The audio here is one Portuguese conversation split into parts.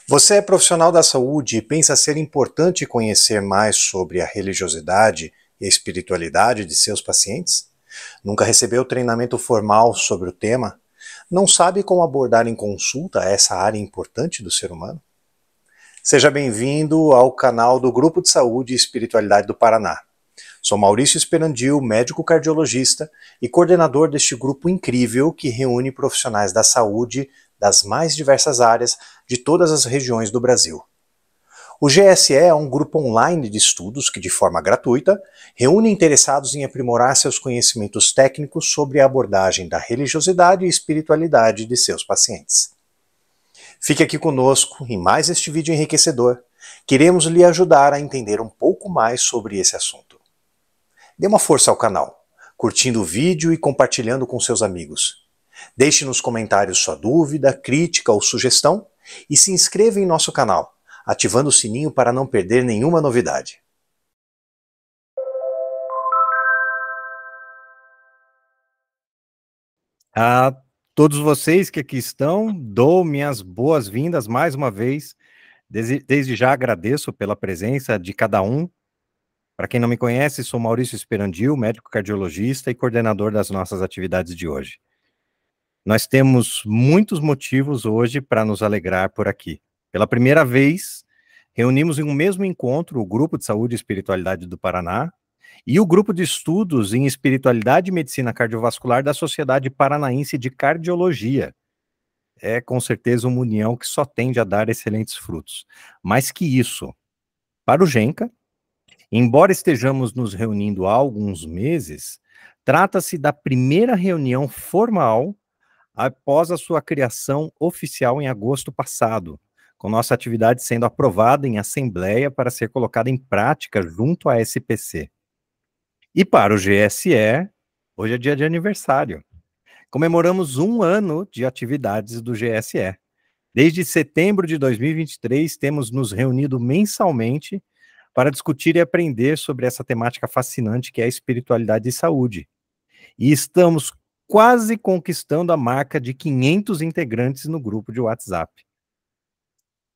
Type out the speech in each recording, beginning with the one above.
Você é profissional da saúde e pensa ser importante conhecer mais sobre a religiosidade e a espiritualidade de seus pacientes? Nunca recebeu treinamento formal sobre o tema? Não sabe como abordar em consulta essa área importante do ser humano? Seja bem-vindo ao canal do Grupo de Saúde e Espiritualidade do Paraná. Sou Maurício Esperandil, médico cardiologista e coordenador deste grupo incrível que reúne profissionais da saúde das mais diversas áreas de todas as regiões do Brasil. O GSE é um grupo online de estudos que, de forma gratuita, reúne interessados em aprimorar seus conhecimentos técnicos sobre a abordagem da religiosidade e espiritualidade de seus pacientes. Fique aqui conosco em mais este vídeo enriquecedor. Queremos lhe ajudar a entender um pouco mais sobre esse assunto. Dê uma força ao canal, curtindo o vídeo e compartilhando com seus amigos. Deixe nos comentários sua dúvida, crítica ou sugestão e se inscreva em nosso canal, ativando o sininho para não perder nenhuma novidade. A todos vocês que aqui estão, dou minhas boas-vindas mais uma vez. Desde já agradeço pela presença de cada um. Para quem não me conhece, sou Maurício Esperandil, médico cardiologista e coordenador das nossas atividades de hoje. Nós temos muitos motivos hoje para nos alegrar por aqui. Pela primeira vez, reunimos em um mesmo encontro o Grupo de Saúde e Espiritualidade do Paraná e o Grupo de Estudos em Espiritualidade e Medicina Cardiovascular da Sociedade Paranaense de Cardiologia. É com certeza uma união que só tende a dar excelentes frutos. Mais que isso, para o GENCA, embora estejamos nos reunindo há alguns meses, trata-se da primeira reunião formal após a sua criação oficial em agosto passado, com nossa atividade sendo aprovada em assembleia para ser colocada em prática junto à SPC. E para o GSE, hoje é dia de aniversário. Comemoramos 1 ano de atividades do GSE. Desde setembro de 2023, temos nos reunido mensalmente para discutir e aprender sobre essa temática fascinante que é a espiritualidade e saúde. E estamos quase conquistando a marca de 500 integrantes no grupo de WhatsApp.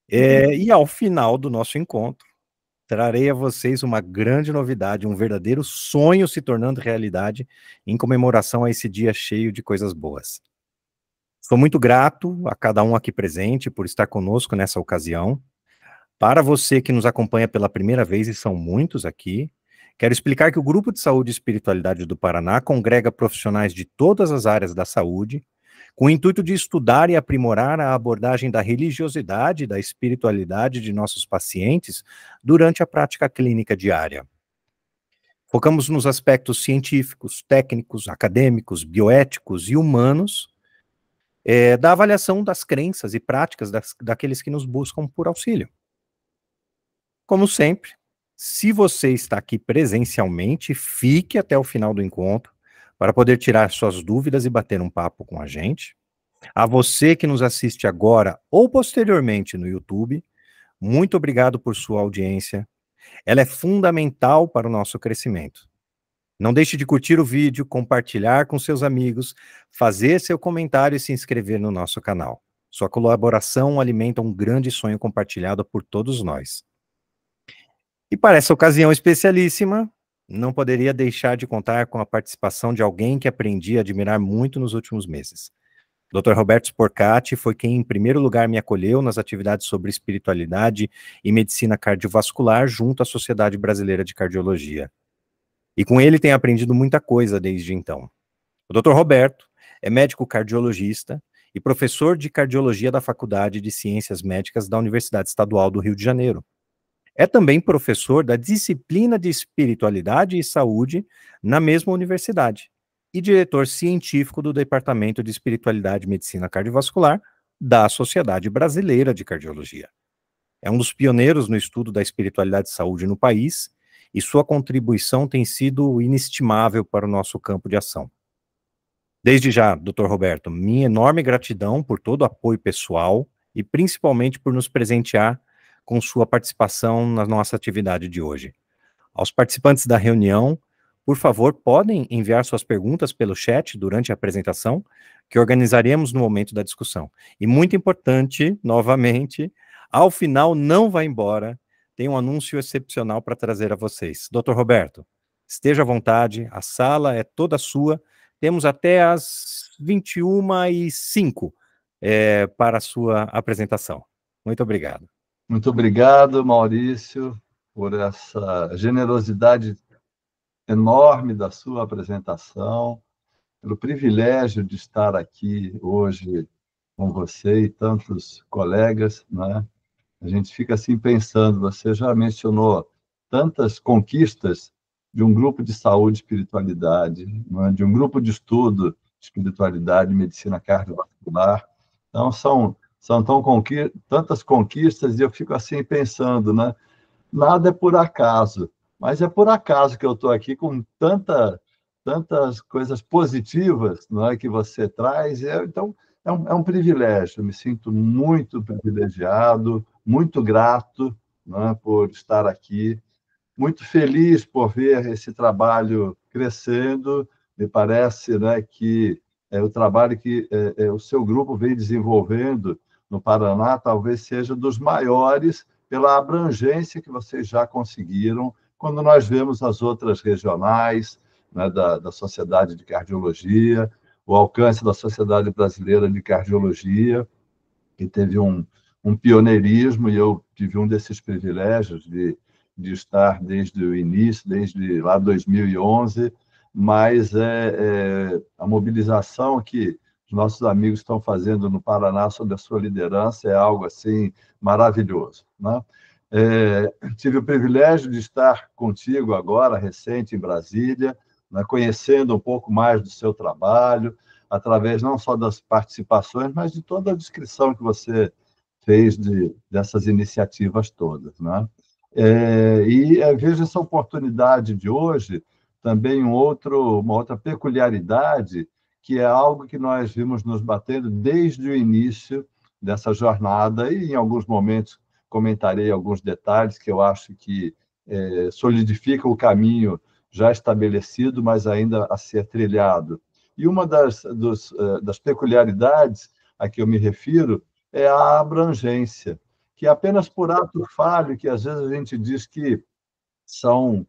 E ao final do nosso encontro, trarei a vocês uma grande novidade, um verdadeiro sonho se tornando realidade em comemoração a esse dia cheio de coisas boas. Sou muito grato a cada um aqui presente por estar conosco nessa ocasião. Para você que nos acompanha pela primeira vez, e são muitos aqui, quero explicar que o Grupo de Saúde e Espiritualidade do Paraná congrega profissionais de todas as áreas da saúde, com o intuito de estudar e aprimorar a abordagem da religiosidade e da espiritualidade de nossos pacientes durante a prática clínica diária. Focamos nos aspectos científicos, técnicos, acadêmicos, bioéticos e humanos, da avaliação das crenças e práticas daqueles que nos buscam por auxílio. Como sempre, se você está aqui presencialmente, fique até o final do encontro para poder tirar suas dúvidas e bater um papo com a gente. A você que nos assiste agora ou posteriormente no YouTube, muito obrigado por sua audiência. Ela é fundamental para o nosso crescimento. Não deixe de curtir o vídeo, compartilhar com seus amigos, fazer seu comentário e se inscrever no nosso canal. Sua colaboração alimenta um grande sonho compartilhado por todos nós. E para essa ocasião especialíssima, não poderia deixar de contar com a participação de alguém que aprendi a admirar muito nos últimos meses. Dr. Roberto Sporcati foi quem, em primeiro lugar, me acolheu nas atividades sobre espiritualidade e medicina cardiovascular junto à Sociedade Brasileira de Cardiologia. E com ele tenho aprendido muita coisa desde então. O Dr. Roberto é médico cardiologista e professor de cardiologia da Faculdade de Ciências Médicas da Universidade Estadual do Rio de Janeiro. É também professor da disciplina de espiritualidade e saúde na mesma universidade e diretor científico do Departamento de Espiritualidade e Medicina Cardiovascular da Sociedade Brasileira de Cardiologia. É um dos pioneiros no estudo da espiritualidade e saúde no país e sua contribuição tem sido inestimável para o nosso campo de ação. Desde já, Dr. Roberto, minha enorme gratidão por todo o apoio pessoal e principalmente por nos presentear com sua participação na nossa atividade de hoje. Aos participantes da reunião, por favor, podem enviar suas perguntas pelo chat durante a apresentação, que organizaremos no momento da discussão. E muito importante, novamente, Ao final, não vai embora, tem um anúncio excepcional para trazer a vocês. Dr. Roberto, esteja à vontade, a sala é toda sua, temos até às 21h05 para a sua apresentação. Muito obrigado. Muito obrigado, Maurício, por essa generosidade enorme da sua apresentação, pelo privilégio de estar aqui hoje com você e tantos colegas, né? A gente fica assim pensando, você já mencionou tantas conquistas de um grupo de saúde e espiritualidade, né? De um grupo de estudo de espiritualidade e medicina cardiovascular. Então, são tantas conquistas e eu fico assim pensando, né? Nada é por acaso, mas é por acaso que eu estou aqui com tantas coisas positivas, não é, que você traz. Então, é um privilégio. Eu me sinto muito privilegiado, muito grato, não é, por estar aqui, muito feliz por ver esse trabalho crescendo. Me parece, né, que o trabalho que o seu grupo vem desenvolvendo no Paraná talvez seja dos maiores pela abrangência que vocês já conseguiram, quando nós vemos as outras regionais, né, da Sociedade de Cardiologia, o alcance da Sociedade Brasileira de Cardiologia, que teve um pioneirismo, e eu tive um desses privilégios de estar desde o início, desde lá 2011, mas a mobilização que os nossos amigos estão fazendo no Paraná sob a sua liderança é algo assim maravilhoso, né? Tive o privilégio de estar contigo agora, recente, em Brasília, né, conhecendo um pouco mais do seu trabalho, através não só das participações, mas de toda a descrição que você fez dessas iniciativas todas, né? Vejo essa oportunidade de hoje também uma outra peculiaridade, que é algo que nós vimos nos batendo desde o início dessa jornada, e em alguns momentos comentarei alguns detalhes que eu acho que solidificam o caminho já estabelecido, mas ainda a ser trilhado. E uma das peculiaridades a que eu me refiro é a abrangência, que apenas por ato falho, que às vezes a gente diz que são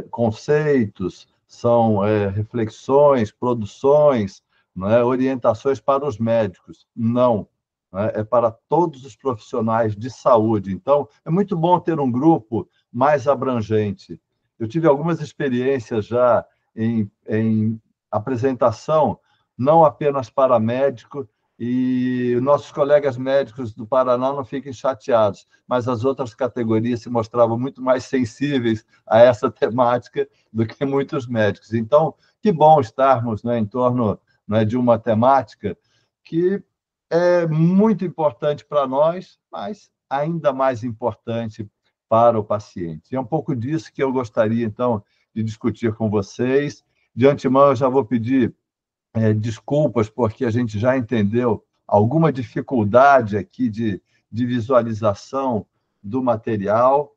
conceitos, são reflexões, produções, não é? Orientações para os médicos. Não, não é? É para todos os profissionais de saúde. Então, é muito bom ter um grupo mais abrangente. Eu tive algumas experiências já em apresentação, não apenas para médico, e nossos colegas médicos do Paraná não fiquem chateados, mas as outras categorias se mostravam muito mais sensíveis a essa temática do que muitos médicos. Então, que bom estarmos, né, em torno, né, de uma temática que é muito importante para nós, mas ainda mais importante para o paciente. E é um pouco disso que eu gostaria, então, de discutir com vocês. De antemão, eu já vou pedir desculpas, porque a gente já entendeu alguma dificuldade aqui de visualização do material.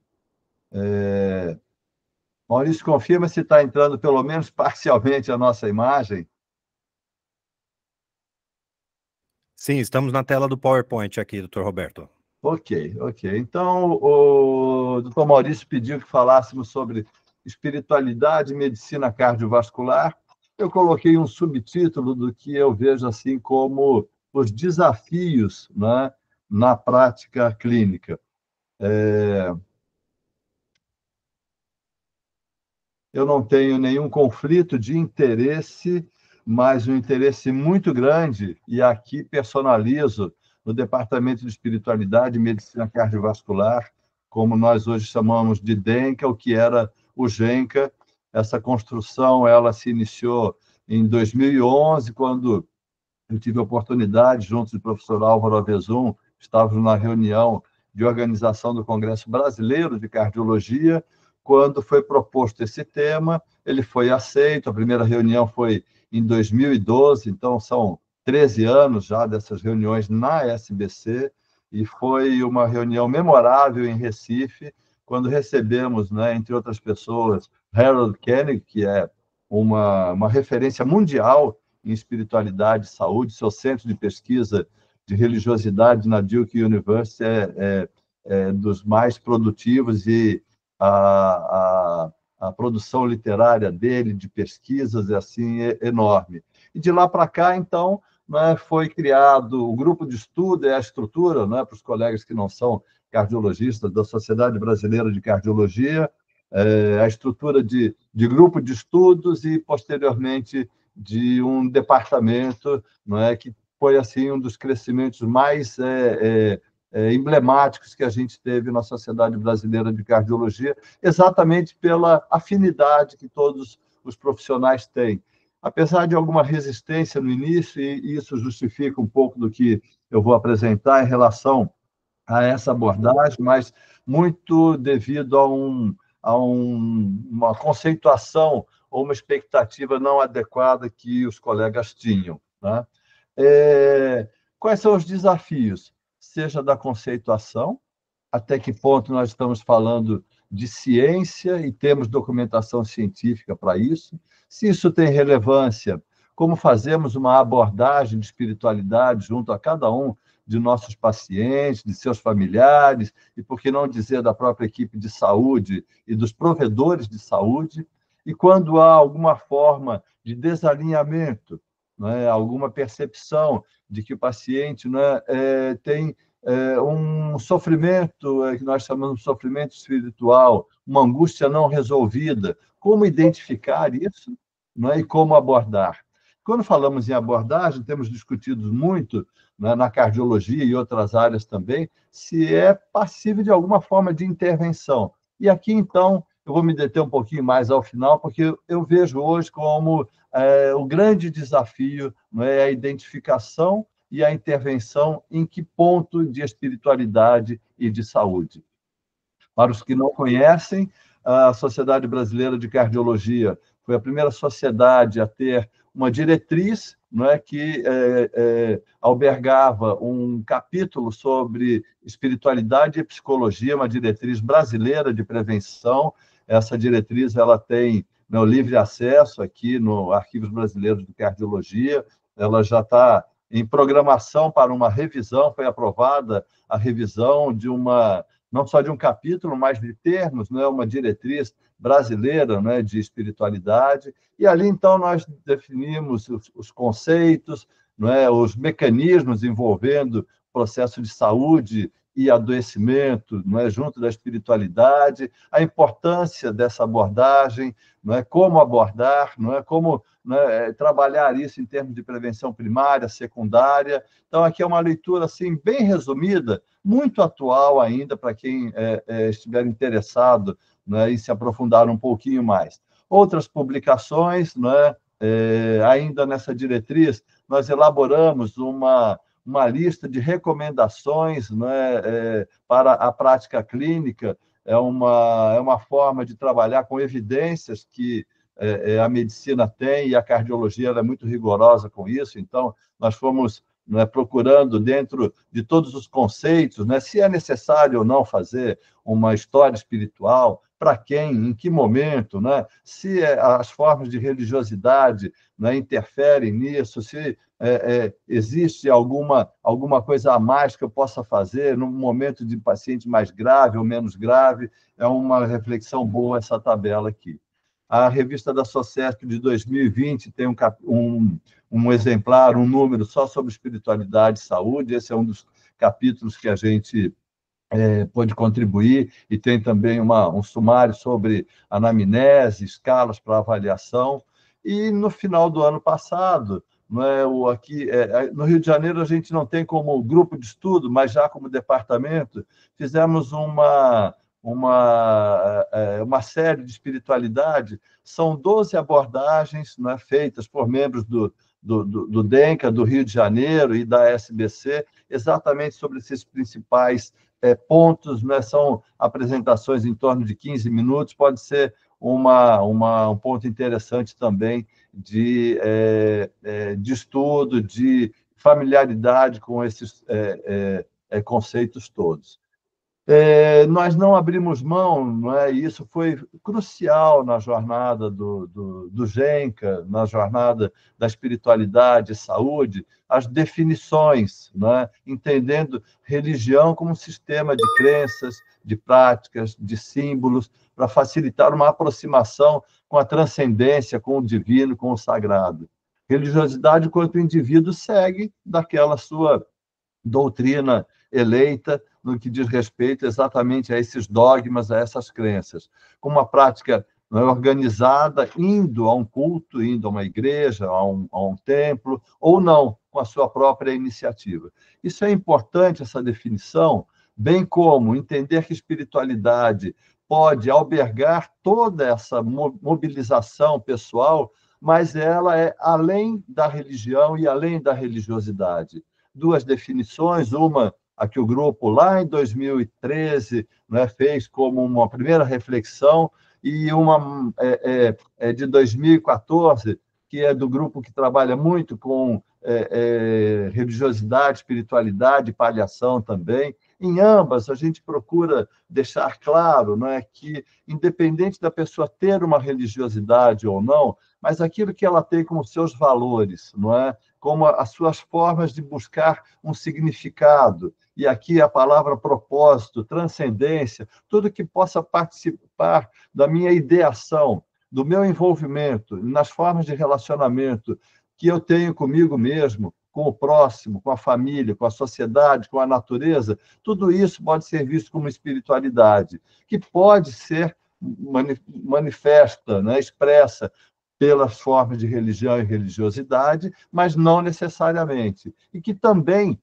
Maurício, confirma se está entrando pelo menos parcialmente a nossa imagem. Sim, estamos na tela do PowerPoint aqui, Dr. Roberto. Ok. Então, o Dr. Maurício pediu que falássemos sobre espiritualidade e medicina cardiovascular. Eu coloquei um subtítulo do que eu vejo assim como os desafios, né, na prática clínica. Eu não tenho nenhum conflito de interesse, mas um interesse muito grande, e aqui personalizo no Departamento de Espiritualidade e Medicina Cardiovascular, como nós hoje chamamos de DENCA, o que era o GENCA. Essa construção ela se iniciou em 2011, quando eu tive a oportunidade, junto do professor Álvaro Avezum, estávamos na reunião de organização do Congresso Brasileiro de Cardiologia. Quando foi proposto esse tema, ele foi aceito. A primeira reunião foi em 2012, então são 13 anos já dessas reuniões na SBC, e foi uma reunião memorável em Recife, quando recebemos, né, entre outras pessoas, Harold Koenig, que é uma referência mundial em espiritualidade e saúde, seu centro de pesquisa de religiosidade na Duke University é dos mais produtivos, e a produção literária dele, de pesquisas, assim, é enorme. E de lá para cá, então, né, foi criado o grupo de estudo, a estrutura, né, para os colegas que não são cardiologistas, da Sociedade Brasileira de Cardiologia, a estrutura de grupo de estudos e, posteriormente, de um departamento, não é, que foi assim um dos crescimentos mais emblemáticos que a gente teve na Sociedade Brasileira de Cardiologia, exatamente pela afinidade que todos os profissionais têm. Apesar de alguma resistência no início, e isso justifica um pouco do que eu vou apresentar em relação a essa abordagem, mas muito devido a uma conceituação ou uma expectativa não adequada que os colegas tinham, né? Quais são os desafios? Seja da conceituação, até que ponto nós estamos falando de ciência e temos documentação científica para isso, se isso tem relevância, como fazemos uma abordagem de espiritualidade junto a cada um de nossos pacientes, de seus familiares, e por que não dizer da própria equipe de saúde e dos provedores de saúde, e quando há alguma forma de desalinhamento, né, alguma percepção de que o paciente, né, tem um sofrimento que nós chamamos de sofrimento espiritual, uma angústia não resolvida, como identificar isso, né, e como abordar. Quando falamos em abordagem, temos discutido muito, né, na cardiologia e outras áreas também, se é passível de alguma forma de intervenção. E aqui, então, eu vou me deter um pouquinho mais ao final, porque eu vejo hoje como o grande desafio, né, a identificação e a intervenção em que ponto de espiritualidade e de saúde. Para os que não conhecem, a Sociedade Brasileira de Cardiologia foi a primeira sociedade a ter uma diretriz, não é, que albergava um capítulo sobre espiritualidade e psicologia, uma diretriz brasileira de prevenção. Essa diretriz ela tem, né, o livre acesso aqui no Arquivos Brasileiros de Cardiologia, ela já está em programação para uma revisão, foi aprovada a revisão de não só de um capítulo, mas de termos, né, uma diretriz brasileira, né, de espiritualidade, e ali, então, nós definimos os conceitos, né, os mecanismos envolvendo processo de saúde e adoecimento, não é, junto da espiritualidade, a importância dessa abordagem, não é, como abordar, não é, como, né, trabalhar isso em termos de prevenção primária, secundária. Então, aqui é uma leitura assim bem resumida, muito atual ainda para quem estiver interessado, né, em se aprofundar um pouquinho mais. Outras publicações, né, ainda nessa diretriz, nós elaboramos uma lista de recomendações, né, para a prática clínica. É uma forma de trabalhar com evidências que a medicina tem, e a cardiologia ela é muito rigorosa com isso. Então, nós fomos, né, procurando, dentro de todos os conceitos, né, se é necessário ou não fazer uma história espiritual, para quem, em que momento, né, se as formas de religiosidade, né, interferem nisso, se existe alguma coisa a mais que eu possa fazer num momento de paciente mais grave ou menos grave. É uma reflexão boa essa tabela aqui. A revista da Society de 2020 tem um exemplar, um número só sobre espiritualidade e saúde. Esse é um dos capítulos que a gente pode contribuir, e tem também um sumário sobre anamnese, escalas para avaliação. E no final do ano passado, aqui no Rio de Janeiro a gente não tem como grupo de estudo, mas já como departamento, fizemos uma série de espiritualidade. São 12 abordagens, né, feitas por membros do DENCA, do Rio de Janeiro e da SBC, exatamente sobre esses principais pontos, né? São apresentações em torno de 15 minutos, pode ser um ponto interessante também de estudo, de familiaridade com esses conceitos todos. Nós não abrimos mão, não é? E isso foi crucial na jornada do Genca, na jornada da espiritualidade e saúde, as definições, não é? Entendendo religião como um sistema de crenças, de práticas, de símbolos, para facilitar uma aproximação com a transcendência, com o divino, com o sagrado. Religiosidade, enquanto o indivíduo segue daquela sua doutrina eleita no que diz respeito exatamente a esses dogmas, a essas crenças, com uma prática organizada, indo a um culto, indo a uma igreja, a um templo, ou não, com a sua própria iniciativa. Isso é importante, essa definição, bem como entender que espiritualidade pode albergar toda essa mobilização pessoal, mas ela é além da religião e além da religiosidade. Duas definições, uma a que o grupo lá em 2013, né, fez como uma primeira reflexão, e uma de 2014, que é do grupo que trabalha muito com religiosidade, espiritualidade, palhação também. Em ambas, a gente procura deixar claro, não é, que, independente da pessoa ter uma religiosidade ou não, mas aquilo que ela tem como seus valores, não é? Como as suas formas de buscar um significado. E aqui a palavra propósito, transcendência, tudo que possa participar da minha ideação, do meu envolvimento, nas formas de relacionamento que eu tenho comigo mesmo, com o próximo, com a família, com a sociedade, com a natureza, tudo isso pode ser visto como espiritualidade, que pode ser manifesta, né, expressa pelas formas de religião e religiosidade, mas não necessariamente. E que também,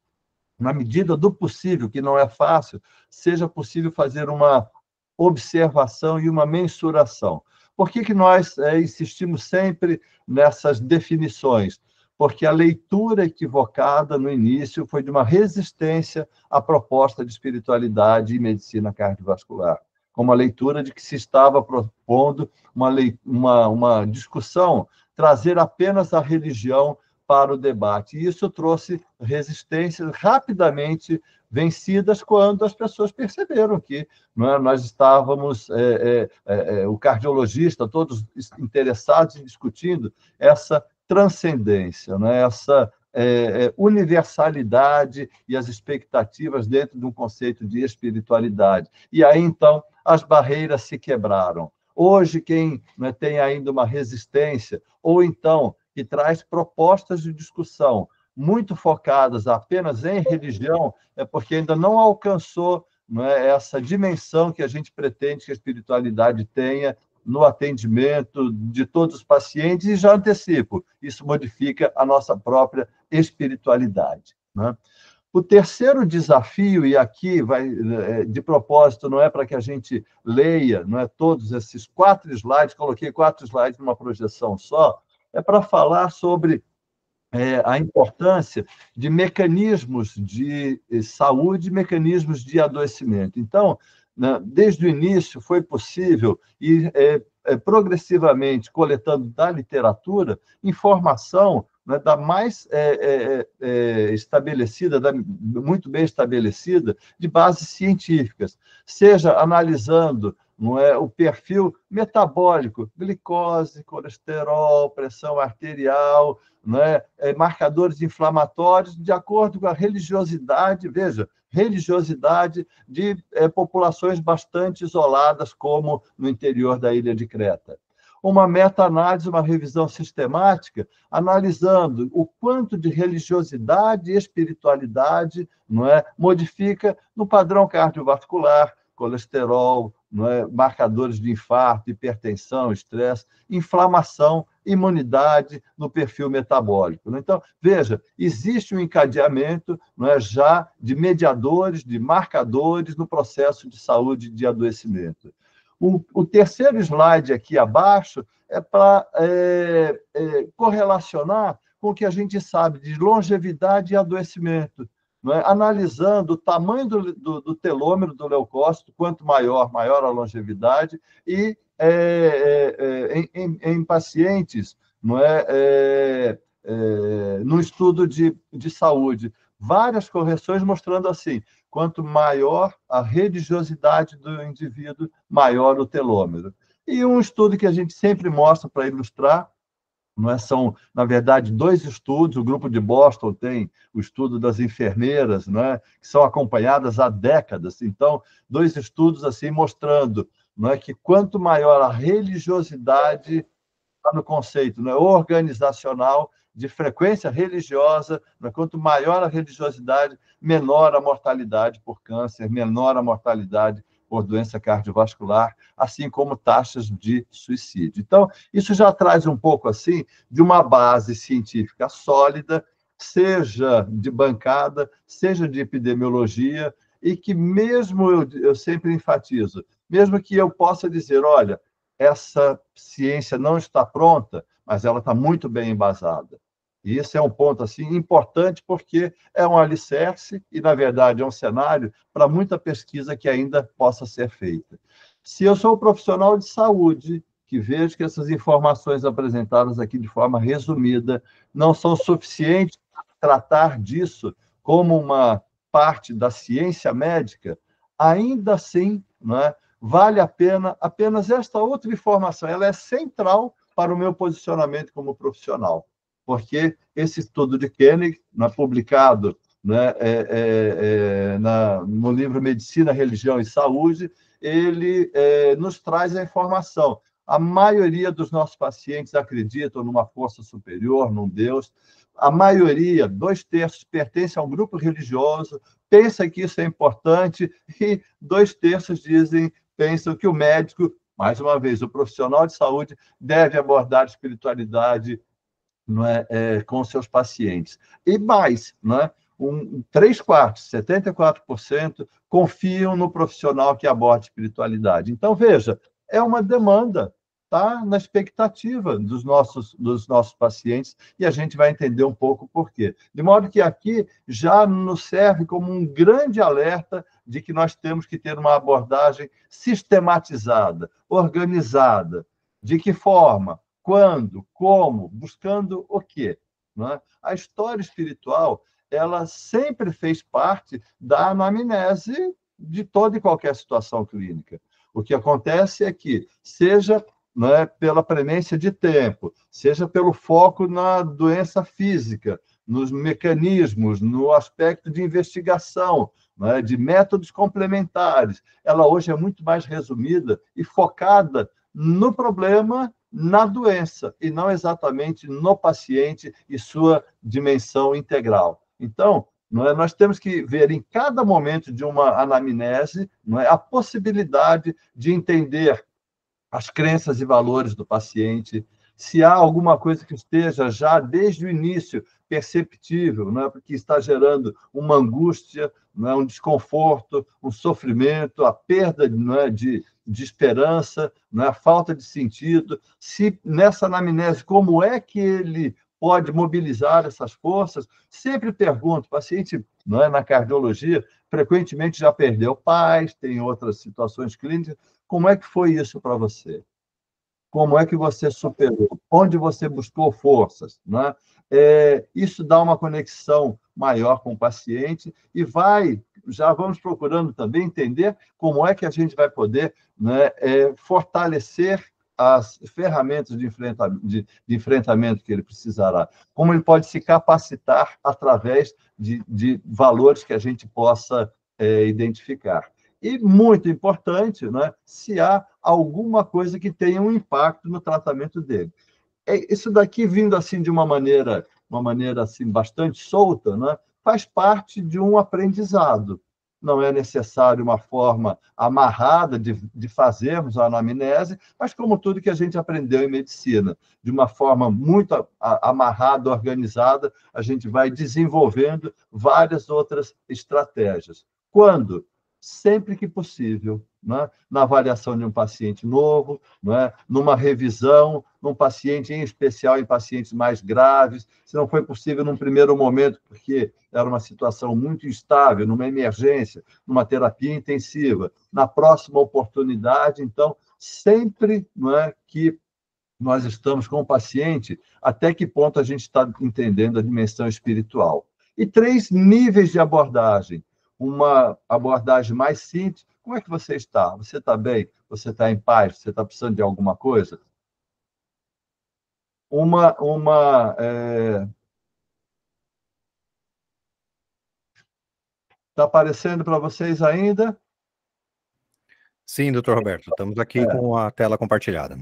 na medida do possível, que não é fácil, seja possível fazer uma observação e uma mensuração. Por que nós insistimos sempre nessas definições? Porque a leitura equivocada no início foi de uma resistência à proposta de espiritualidade e medicina cardiovascular, como a leitura de que se estava propondo uma discussão, trazer apenas a religião para o debate. E isso trouxe resistências rapidamente vencidas quando as pessoas perceberam que nós estávamos, o cardiologista, todos interessados em discutindo essa transcendência, essa universalidade e as expectativas dentro de um conceito de espiritualidade. E aí, então, as barreiras se quebraram. Hoje, quem tem ainda uma resistência, ou então que traz propostas de discussão muito focadas apenas em religião, é porque ainda não alcançou essa dimensão que a gente pretende que a espiritualidade tenha no atendimento de todos os pacientes, e já antecipo, isso modifica a nossa própria espiritualidade, né? O terceiro desafio, e aqui vai de propósito, não é para que a gente leia, não é todos esses 4 slides, coloquei 4 slides numa projeção só, é para falar sobre a importância de mecanismos de saúde e mecanismos de adoecimento. Então, desde o início, foi possível ir progressivamente coletando da literatura informação da mais estabelecida, muito bem estabelecida, de bases científicas, seja analisando o perfil metabólico, glicose, colesterol, pressão arterial, marcadores inflamatórios, de acordo com a religiosidade, veja, religiosidade de populações bastante isoladas, como no interior da ilha de Creta. Uma meta-análise, uma revisão sistemática, analisando o quanto de religiosidade e espiritualidade modifica no padrão cardiovascular, colesterol, marcadores de infarto, hipertensão, estresse, inflamação, imunidade no perfil metabólico. Então, veja, existe um encadeamento já de mediadores, de marcadores no processo de saúde e de adoecimento. O terceiro slide aqui abaixo é para correlacionar com o que a gente sabe de longevidade e adoecimento, analisando o tamanho do telômero do leucócito, quanto maior a longevidade, e em pacientes no estudo de saúde, várias correções mostrando assim, Quanto maior a religiosidade do indivíduo, maior o telômero. E um estudo que a gente sempre mostra para ilustrar, não é? São, na verdade, 2 estudos. O grupo de Boston tem o estudo das enfermeiras, não é? Que são acompanhadas há décadas. Então, 2 estudos assim mostrando, não é, que quanto maior a religiosidade, está no conceito, não é, organizacional, de frequência religiosa, não é, quanto maior a religiosidade, menor a mortalidade por câncer, menor a mortalidade por doença cardiovascular, assim como taxas de suicídio. Então, isso já traz um pouco assim de uma base científica sólida, seja de bancada, seja de epidemiologia, e que mesmo, eu sempre enfatizo, mesmo que eu possa dizer, olha, essa ciência não está pronta, mas ela está muito bem embasada. E isso é um ponto assim importante, porque é um alicerce e, na verdade, é um cenário para muita pesquisa que ainda possa ser feita. Se eu sou um profissional de saúde, que vejo que essas informações apresentadas aqui de forma resumida não são suficientes para tratar disso como uma parte da ciência médica, ainda assim, não é, vale a pena apenas esta outra informação. Ela é central para o meu posicionamento como profissional, porque esse estudo de Koenig, publicado, né, no livro Medicina, Religião e Saúde, ele nos traz a informação. A maioria dos nossos pacientes acreditam numa força superior, num Deus. A maioria, 2/3, pertence a um grupo religioso, pensa que isso é importante, e 2/3 pensam que o médico, mais uma vez, o profissional de saúde, deve abordar a espiritualidade, não é, com seus pacientes. E mais, não é? 3/4, 74%, confiam no profissional que aborda espiritualidade. Então, veja, é uma demanda, tá na expectativa dos nossos pacientes, e a gente vai entender um pouco por quê. De modo que aqui já nos serve como um grande alerta de que nós temos que ter uma abordagem sistematizada, organizada. De que forma? Quando? Como? Buscando o quê? Não é? A história espiritual, ela sempre fez parte da anamnese de toda e qualquer situação clínica. O que acontece é que, seja, não é, pela premência de tempo, seja pelo foco na doença física, nos mecanismos, no aspecto de investigação, não é, de métodos complementares, ela hoje é muito mais resumida e focada no problema, na doença, e não exatamente no paciente e sua dimensão integral. Então, não é, nós temos que ver em cada momento de uma anamnese, não é, a possibilidade de entender as crenças e valores do paciente, se há alguma coisa que esteja já desde o início perceptível, não é, porque está gerando uma angústia, não é, um desconforto, um sofrimento, a perda, não é, de esperança, não é, a falta de sentido. Se nessa anamnese, como é que ele pode mobilizar essas forças? Sempre pergunto, o paciente, não é, na cardiologia, frequentemente já perdeu pais, tem outras situações clínicas. Como é que foi isso para você? Como é que você superou? Onde você buscou forças? Né? Isso dá uma conexão maior com o paciente e já vamos procurando também entender como é que a gente vai poder, né, fortalecer as ferramentas de enfrentamento que ele precisará. Como ele pode se capacitar através de valores que a gente possa identificar. E, muito importante, né, se há alguma coisa que tenha um impacto no tratamento dele. Isso daqui, vindo assim de uma maneira assim, bastante solta, né, faz parte de um aprendizado. Não é necessário uma forma amarrada de fazermos a anamnese, mas como tudo que a gente aprendeu em medicina, de uma forma muito amarrada, organizada, a gente vai desenvolvendo várias outras estratégias. Quando? Sempre que possível, né? Na avaliação de um paciente novo, né? Numa revisão, num paciente, em especial em pacientes mais graves, se não foi possível num primeiro momento, porque era uma situação muito instável, numa emergência, numa terapia intensiva, na próxima oportunidade. Então, sempre, não é, que nós estamos com o paciente, até que ponto a gente está entendendo a dimensão espiritual. E 3 níveis de abordagem. uma abordagem mais simples. Como é que você está? Você está bem? Você está em paz? Você está precisando de alguma coisa? Está aparecendo para vocês ainda? Sim, doutor Roberto, estamos aqui com a tela compartilhada.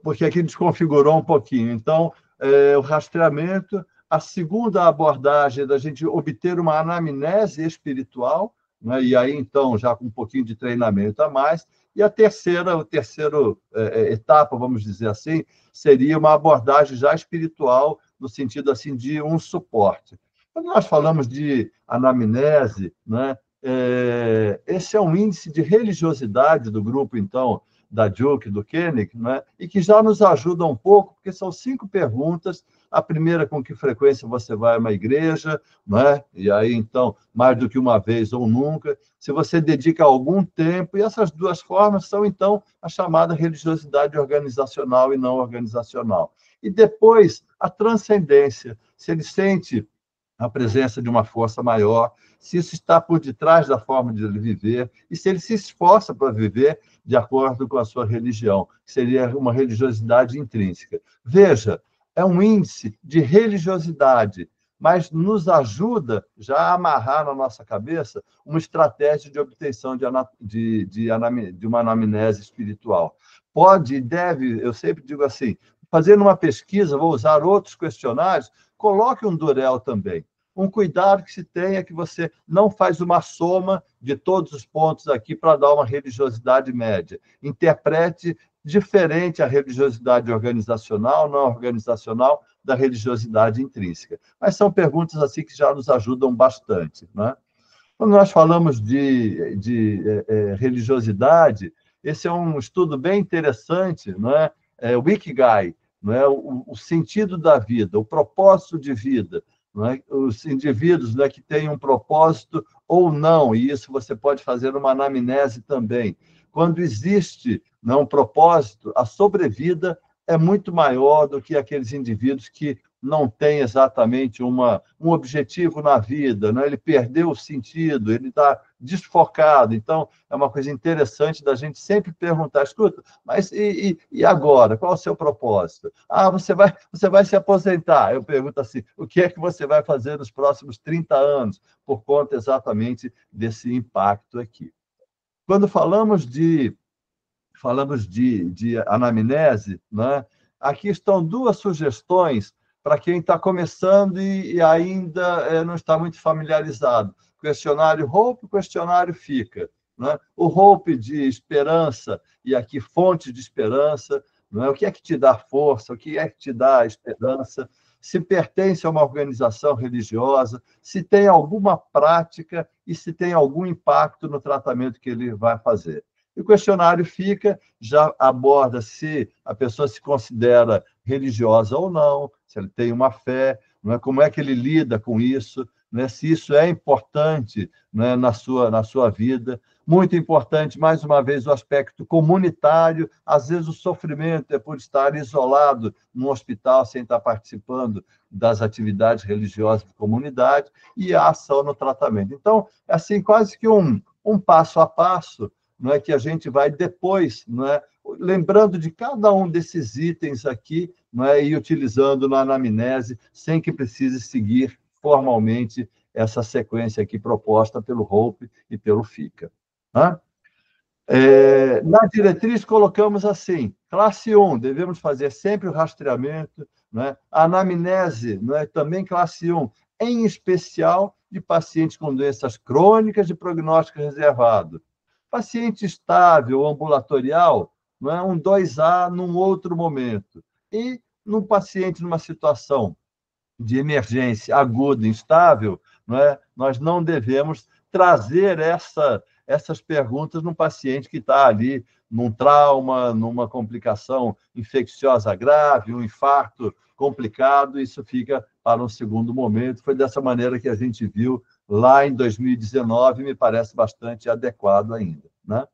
Porque aqui desconfigurou um pouquinho. Então, o rastreamento, a segunda abordagem da gente obter uma anamnese espiritual, né? E aí, então, já com um pouquinho de treinamento a mais. E a terceira etapa, vamos dizer assim, seria uma abordagem já espiritual, no sentido assim de um suporte. Quando nós falamos de anamnese, né? Esse é um índice de religiosidade do grupo, então, da Duke, do Koenig, né? E que já nos ajuda um pouco, porque são 5 perguntas. A primeira, com que frequência você vai a uma igreja, né? E aí, então, mais do que uma vez ou nunca. Se você dedica algum tempo, e essas 2 formas são, então, a chamada religiosidade organizacional e não organizacional. E depois, a transcendência. Se ele sente a presença de uma força maior, se isso está por detrás da forma de ele viver, e se ele se esforça para viver de acordo com a sua religião, que seria uma religiosidade intrínseca. Veja, é um índice de religiosidade, mas nos ajuda já a amarrar na nossa cabeça uma estratégia de obtenção de uma anamnese espiritual. Pode e deve, eu sempre digo assim, fazendo uma pesquisa, vou usar outros questionários, coloque um Durel também. Um cuidado que se tenha que você não faz uma soma de todos os pontos aqui para dar uma religiosidade média. Interprete diferente a religiosidade organizacional, não organizacional, da religiosidade intrínseca. Mas são perguntas assim que já nos ajudam bastante, né? Quando nós falamos de religiosidade, esse é um estudo bem interessante, não é? O Ikigai, não é? O sentido da vida, o propósito de vida. Não é? Os indivíduos, não é, que têm um propósito ou não, e isso você pode fazer uma anamnese também. Quando existe, não, um propósito, a sobrevida é muito maior do que aqueles indivíduos que não têm exatamente um objetivo na vida, né? Ele perdeu o sentido, ele está desfocado. Então, é uma coisa interessante da gente sempre perguntar, escuta, mas e agora? Qual é o seu propósito? Ah, você vai se aposentar. Eu pergunto assim, o que é que você vai fazer nos próximos 30 anos, por conta exatamente desse impacto aqui. Quando falamos de anamnese, né? Aqui estão 2 sugestões para quem está começando e ainda não está muito familiarizado. Questionário Hope e questionário FICA. Né? O Hope de esperança, e aqui fonte de esperança, não é? O que é que te dá força, o que é que te dá esperança, se pertence a uma organização religiosa, se tem alguma prática e se tem algum impacto no tratamento que ele vai fazer. E o questionário FICA já aborda se a pessoa se considera religiosa ou não, se ele tem uma fé, não é? Como é que ele lida com isso, né? Se isso é importante, né, na sua vida. Muito importante, mais uma vez, o aspecto comunitário. Às vezes o sofrimento é por estar isolado num hospital sem estar participando das atividades religiosas de comunidade, e a ação no tratamento. Então, assim, quase que um passo a passo, não é, que a gente vai depois, não é, lembrando de cada um desses itens aqui, não é, e utilizando na anamnese, sem que precise seguir formalmente essa sequência aqui proposta pelo Hope e pelo FICA. Né? Na diretriz, colocamos assim, classe 1, devemos fazer sempre o rastreamento, né? A anamnese, não é, também classe 1, em especial de pacientes com doenças crônicas de prognóstico reservado. Paciente estável, ambulatorial, não é, um 2A num outro momento. E num paciente numa situação de emergência aguda, instável, não é, nós não devemos trazer essas perguntas num paciente que está ali num trauma, numa complicação infecciosa grave, um infarto complicado, isso fica para um segundo momento. Foi dessa maneira que a gente viu lá em 2019, me parece bastante adequado ainda. Né?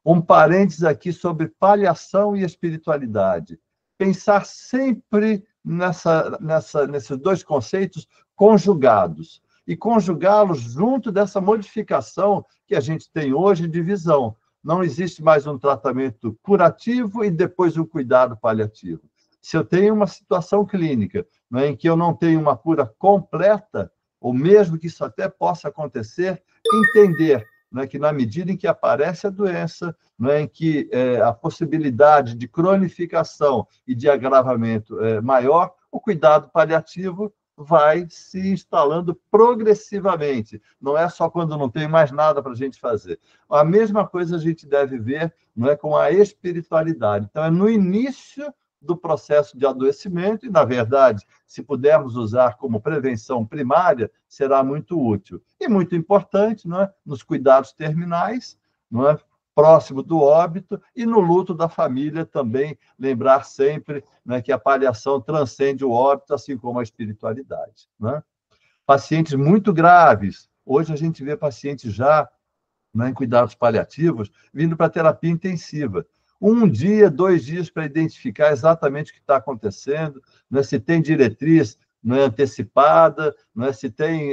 Um parênteses aqui sobre paliação e espiritualidade. Pensar sempre nesses 2 conceitos conjugados. e conjugá-los junto dessa modificação que a gente tem hoje de visão. Não existe mais um tratamento curativo e depois um cuidado paliativo. Se eu tenho uma situação clínica, né, em que eu não tenho uma cura completa, ou mesmo que isso até possa acontecer, entender, né, que na medida em que aparece a doença, né, em que a possibilidade de cronificação e de agravamento é maior, o cuidado paliativo vai se instalando progressivamente. Não é só quando não tem mais nada para a gente fazer. A mesma coisa a gente deve ver, não é, com a espiritualidade. Então, é no início do processo de adoecimento e, na verdade, se pudermos usar como prevenção primária, será muito útil. E muito importante, não é, nos cuidados terminais, não é, próximo do óbito, e no luto da família também, lembrar sempre, né, que a paliação transcende o óbito, assim como a espiritualidade. Né? Pacientes muito graves, hoje a gente vê pacientes já, né, em cuidados paliativos, vindo para terapia intensiva. 1 dia, 2 dias para identificar exatamente o que está acontecendo, né, se tem diretriz, não é antecipada, não é, se tem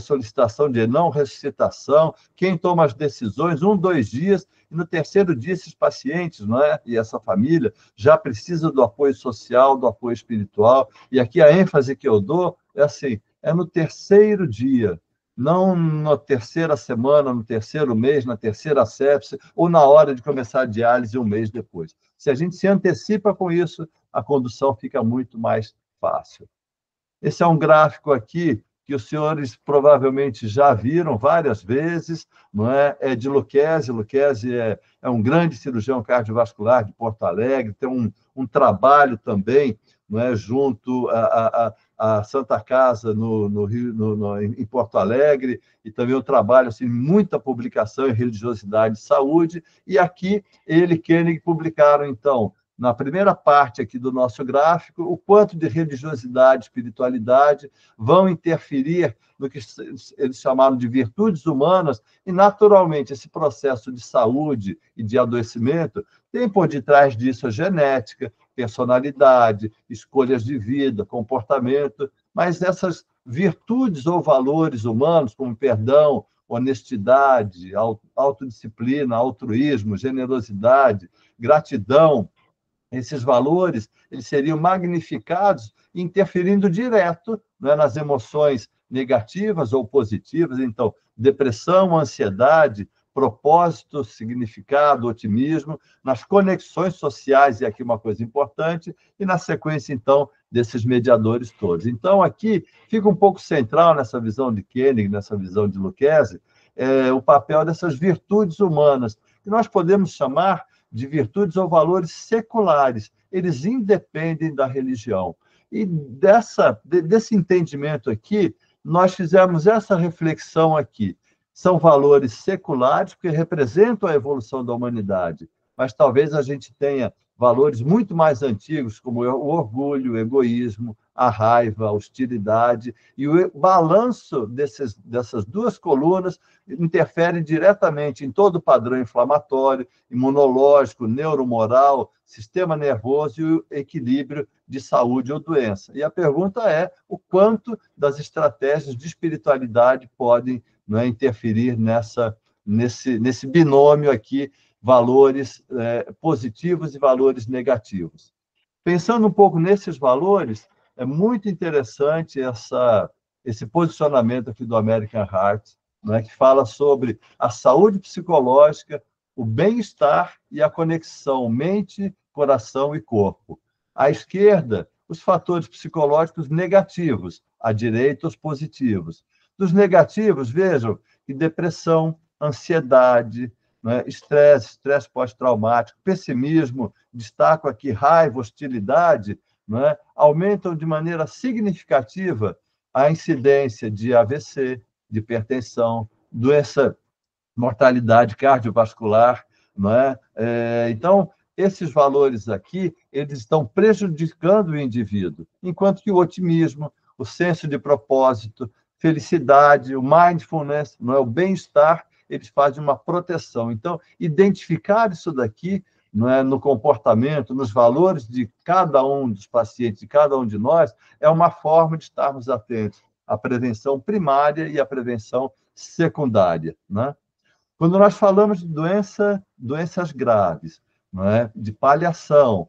solicitação de não ressuscitação, quem toma as decisões, 1, 2 dias, e no 3º dia esses pacientes, não é, e essa família já precisa do apoio social, do apoio espiritual, e aqui a ênfase que eu dou é assim, é no 3º dia, não na 3ª semana, no 3º mês, na 3ª sepse, ou na hora de começar a diálise 1 mês depois. Se a gente se antecipa com isso, a condução fica muito mais fácil. Esse é um gráfico aqui que os senhores provavelmente já viram várias vezes, não é? É de Lucchesi. Lucchesi é um grande cirurgião cardiovascular de Porto Alegre, tem um trabalho também, não é, junto a Santa Casa no Rio, em Porto Alegre, e também o trabalho, assim, muita publicação em religiosidade e saúde, e aqui ele e Koenig publicaram, então, na primeira parte aqui do nosso gráfico, o quanto de religiosidade e espiritualidade vão interferir no que eles chamaram de virtudes humanas, e, naturalmente, esse processo de saúde e de adoecimento tem por detrás disso a genética, personalidade, escolhas de vida, comportamento, mas essas virtudes ou valores humanos, como perdão, honestidade, autodisciplina, altruísmo, generosidade, gratidão, esses valores eles seriam magnificados, interferindo direto, né, nas emoções negativas ou positivas. Então, depressão, ansiedade, propósito, significado, otimismo, nas conexões sociais, e aqui uma coisa importante, e na sequência, então, desses mediadores todos. Então, aqui fica um pouco central, nessa visão de Koenig, nessa visão de Lucchesi, o papel dessas virtudes humanas, que nós podemos chamar de virtudes ou valores seculares. Eles independem da religião. E desse entendimento aqui, nós fizemos essa reflexão aqui. São valores seculares, porque representam a evolução da humanidade, mas talvez a gente tenha valores muito mais antigos, como o orgulho, o egoísmo, a raiva, a hostilidade, e o balanço dessas duas colunas interfere diretamente em todo o padrão inflamatório, imunológico, neuromoral, sistema nervoso e o equilíbrio de saúde ou doença. E a pergunta é o quanto das estratégias de espiritualidade podem, não é, interferir nesse binômio aqui, valores positivos e valores negativos. Pensando um pouco nesses valores, é muito interessante esse posicionamento aqui do American Heart, né, que fala sobre a saúde psicológica, o bem-estar e a conexão mente, coração e corpo. À esquerda, os fatores psicológicos negativos, à direita, os positivos. Dos negativos, vejam que depressão, ansiedade, né, estresse pós-traumático, pessimismo, destaco aqui raiva, hostilidade, né, aumentam de maneira significativa a incidência de AVC, de hipertensão, doença, mortalidade cardiovascular, não é? Então, esses valores aqui, eles estão prejudicando o indivíduo, enquanto que o otimismo, o senso de propósito, felicidade, o mindfulness, não é? O bem-estar, eles fazem uma proteção. Então, identificar isso daqui, não é, no comportamento, nos valores de cada um dos pacientes, de cada um de nós, é uma forma de estarmos atentos. a prevenção primária e a prevenção secundária, né? Quando nós falamos de doenças graves, não é? De paliação,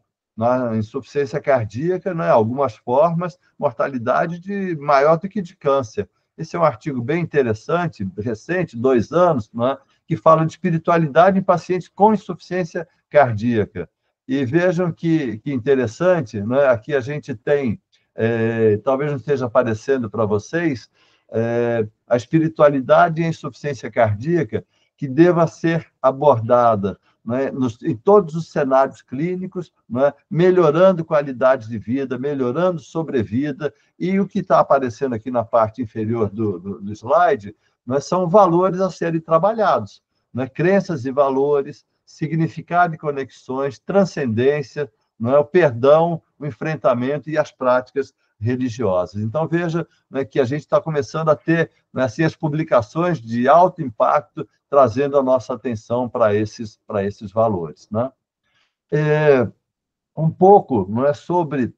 insuficiência cardíaca, não é? Algumas formas, mortalidade maior do que de câncer. Esse é um artigo bem interessante, recente, 2 anos, não é? Que fala de espiritualidade em pacientes com insuficiência cardíaca. E vejam que interessante, não é? Aqui a gente tem, talvez não esteja aparecendo para vocês, a espiritualidade e a insuficiência cardíaca, que deva ser abordada, né, em todos os cenários clínicos, né, melhorando qualidade de vida, melhorando sobrevida, e o que está aparecendo aqui na parte inferior do slide, né, são valores a serem trabalhados, né, crenças e valores, significado e conexões, transcendência, não é, o perdão, o enfrentamento e as práticas religiosas. Então, veja, né, que a gente está começando a ter, né, assim, as publicações de alto impacto, trazendo a nossa atenção para esses valores, né? Um pouco, não é, sobre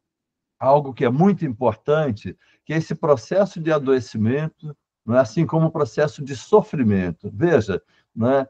algo que é muito importante, que é esse processo de adoecimento, não é, assim como o processo de sofrimento. Veja, né,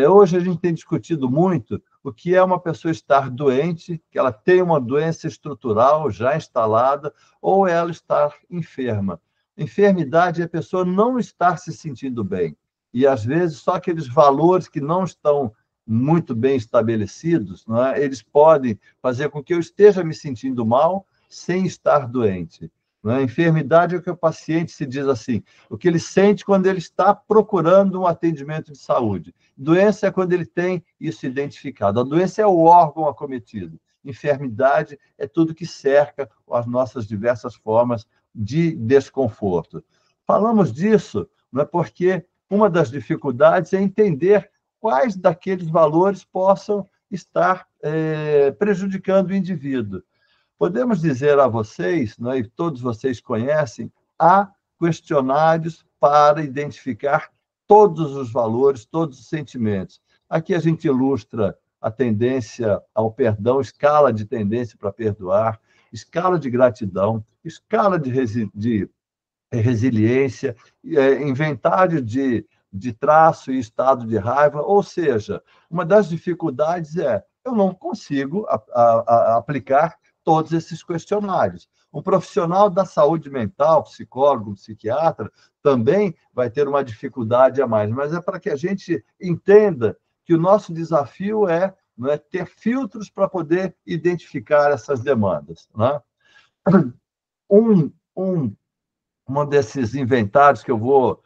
hoje a gente tem discutido muito o que é uma pessoa estar doente, que ela tem uma doença estrutural já instalada, ou ela estar enferma. Enfermidade é a pessoa não estar se sentindo bem. E, às vezes, só aqueles valores que não estão muito bem estabelecidos, não é, eles podem fazer com que eu esteja me sentindo mal sem estar doente. Não é? Enfermidade é o que o paciente se diz assim, o que ele sente quando ele está procurando um atendimento de saúde. Doença é quando ele tem isso identificado. A doença é o órgão acometido. Enfermidade é tudo que cerca as nossas diversas formas de desconforto. Falamos disso, não é, porque uma das dificuldades é entender quais daqueles valores possam estar prejudicando o indivíduo. Podemos dizer a vocês, né, e todos vocês conhecem, há questionários para identificar todos os valores, todos os sentimentos. Aqui a gente ilustra a tendência ao perdão, escala de tendência para perdoar, escala de gratidão, escala de resiliência, inventário de traço e estado de raiva, ou seja, uma das dificuldades é eu não consigo aplicar todos esses questionários. Um profissional da saúde mental, psicólogo, psiquiatra, também vai ter uma dificuldade a mais, mas é para que a gente entenda que o nosso desafio não é ter filtros para poder identificar essas demandas, né? Um desses inventários que eu vou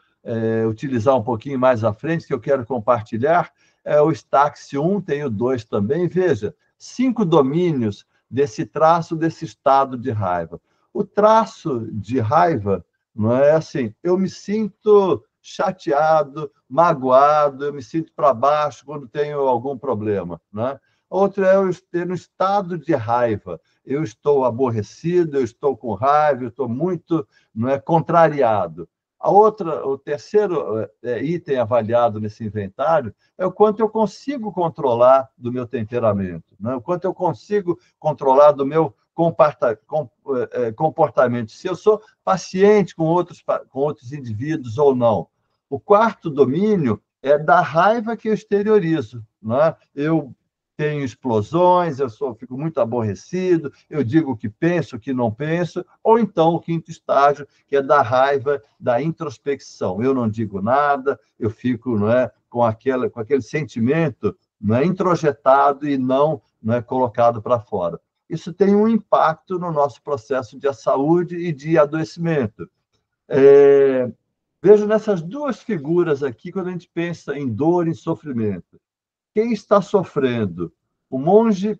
utilizar um pouquinho mais à frente, que eu quero compartilhar, é o STAXI 1, tem o 2 também. Veja, 5 domínios desse traço, desse estado de raiva. O traço de raiva, não é assim, eu me sinto chateado, magoado, eu me sinto para baixo quando tenho algum problema, né? Outro é eu ter um estado de raiva. Eu estou aborrecido, eu estou com raiva, eu estou muito, não é, contrariado. O terceiro item avaliado nesse inventário é o quanto eu consigo controlar do meu temperamento, né? O quanto eu consigo controlar do meu comportamento, se eu sou paciente com outros indivíduos ou não. O quarto domínio é da raiva que eu exteriorizo, né? Eu tenho explosões, fico muito aborrecido, eu digo o que penso, o que não penso, ou então o quinto estágio, que é da raiva, da introspecção. Eu não digo nada, eu fico, não é, com aquele sentimento, não é, introjetado e não é, colocado para fora. Isso tem um impacto no nosso processo de saúde e de adoecimento. Vejo nessas duas figuras aqui, quando a gente pensa em dor e sofrimento. Quem está sofrendo? O monge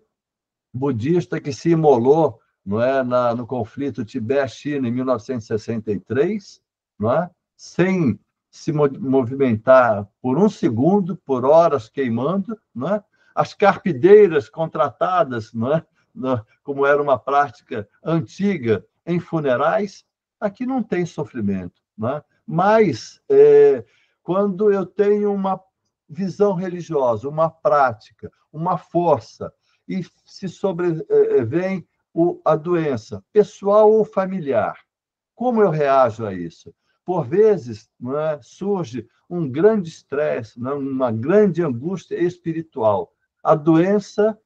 budista que se imolou, não é, no conflito Tibete-China em 1963, não é, sem se movimentar por um segundo, por horas queimando, não é? As carpideiras contratadas, não é, como era uma prática antiga em funerais, aqui não tem sofrimento, não é? Mas quando eu tenho uma visão religiosa, uma prática, uma força, e se sobrevém a doença, pessoal ou familiar, Como eu reajo a isso? Por vezes, não é, surge um grande estresse, não é, uma grande angústia espiritual. A doença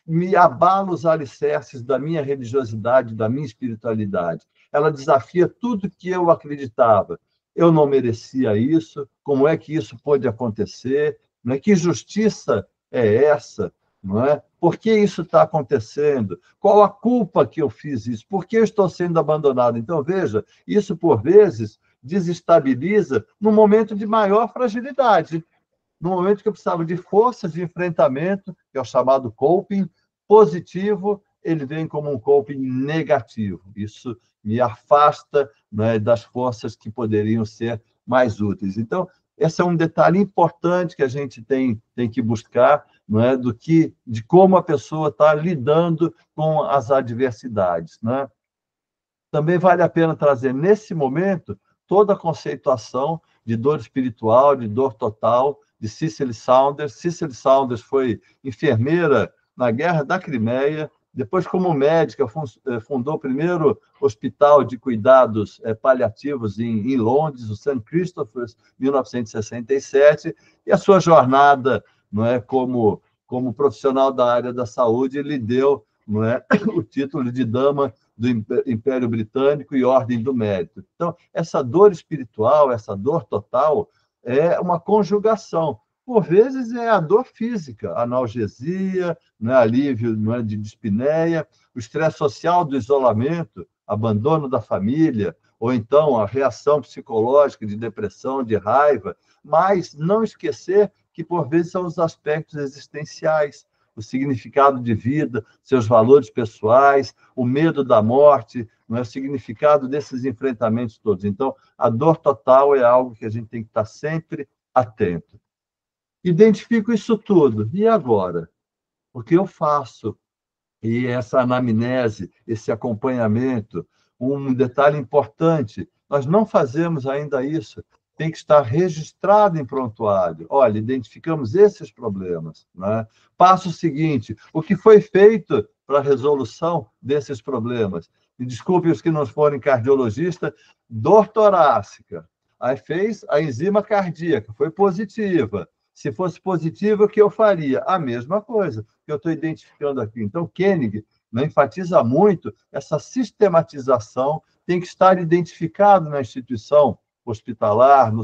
me abala os alicerces da minha religiosidade, da minha espiritualidade. Ela desafia tudo que eu acreditava. Eu não merecia isso, como é que isso pode acontecer? Não é? Que justiça é essa? Não é? Por que isso está acontecendo? Qual a culpa que eu fiz isso? Por que eu estou sendo abandonado? Então, veja, isso, por vezes, desestabiliza no momento de maior fragilidade, no momento que eu precisava de forças de enfrentamento, que é o chamado coping positivo, ele vem como um coping negativo. Isso me afasta, né, das forças que poderiam ser mais úteis. Então, esse é um detalhe importante que a gente tem que buscar, não é, de como a pessoa está lidando com as adversidades, né? Também vale a pena trazer, nesse momento, toda a conceituação de dor espiritual, de dor total, de Cicely Saunders. Cicely Saunders foi enfermeira na Guerra da Crimeia, depois, como médica, fundou o primeiro hospital de cuidados paliativos em Londres, o St. Christopher's, 1967, e a sua jornada, não é, como profissional da área da saúde lhe deu, não é, o título de Dama do Império Britânico e Ordem do Mérito. Então, essa dor espiritual, essa dor total, é uma conjugação. Por vezes é a dor física, analgesia, né, alívio, né, de dispneia, o estresse social do isolamento, abandono da família, ou então a reação psicológica de depressão, de raiva, mas não esquecer que, por vezes, são os aspectos existenciais, o significado de vida, seus valores pessoais, o medo da morte, não é, o significado desses enfrentamentos todos. Então, a dor total é algo que a gente tem que estar sempre atento. Identifico isso tudo. E agora? O que eu faço? E essa anamnese, esse acompanhamento, um detalhe importante, nós não fazemos ainda isso. Tem que estar registrado em prontuário. Olha, identificamos esses problemas, né? Passo seguinte, o que foi feito para a resolução desses problemas? Me desculpe os que não forem cardiologistas, dor torácica. Aí fez a enzima cardíaca, foi positiva. Se fosse positiva, o que eu faria? A mesma coisa que eu estou identificando aqui. Então, Koenig, né, enfatiza muito essa sistematização, tem que estar identificado na instituição hospitalar, no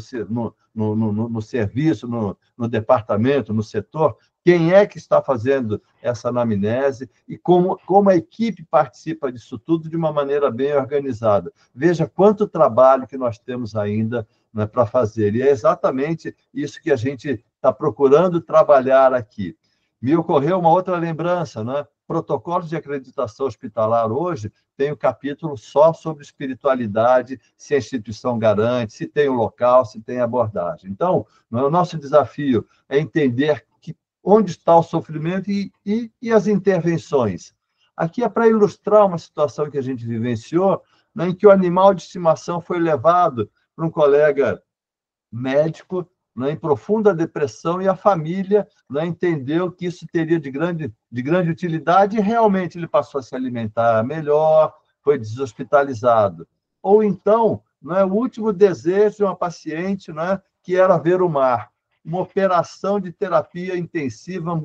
serviço, no departamento, no setor, quem é que está fazendo essa anamnese e como a equipe participa disso tudo de uma maneira bem organizada. Veja quanto trabalho que nós temos ainda, né, para fazer. E é exatamente isso que a gente está procurando trabalhar aqui. Me ocorreu uma outra lembrança, né? Protocolos de acreditação hospitalar hoje tem um capítulo só sobre espiritualidade, se a instituição garante, se tem o local, se tem abordagem. Então, o nosso desafio é entender onde está o sofrimento e as intervenções. Aqui é para ilustrar uma situação que a gente vivenciou, né, em que o animal de estimação foi levado para um colega médico, né, em profunda depressão, e a família, né, entendeu que isso teria de grande utilidade e realmente ele passou a se alimentar melhor, foi deshospitalizado. Ou então, né, o último desejo de uma paciente, né, que era ver o mar, uma operação de terapia intensiva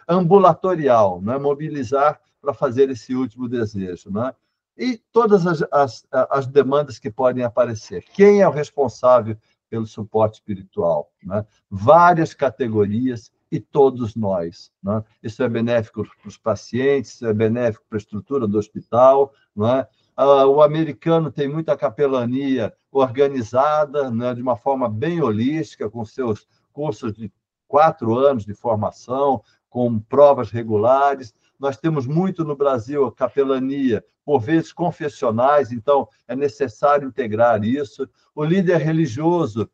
ambulatorial, né, mobilizar para fazer esse último desejo, né? E todas as demandas que podem aparecer. Quem é o responsável pelo suporte espiritual? Né? Várias categorias e todos nós. Né? Isso é benéfico para os pacientes, isso é benéfico para a estrutura do hospital. Né? O americano tem muita capelania organizada, né, de uma forma bem holística, com seus cursos de 4 anos de formação, com provas regulares. Nós temos muito no Brasil a capelania, por vezes confessionais, então é necessário integrar isso. O líder religioso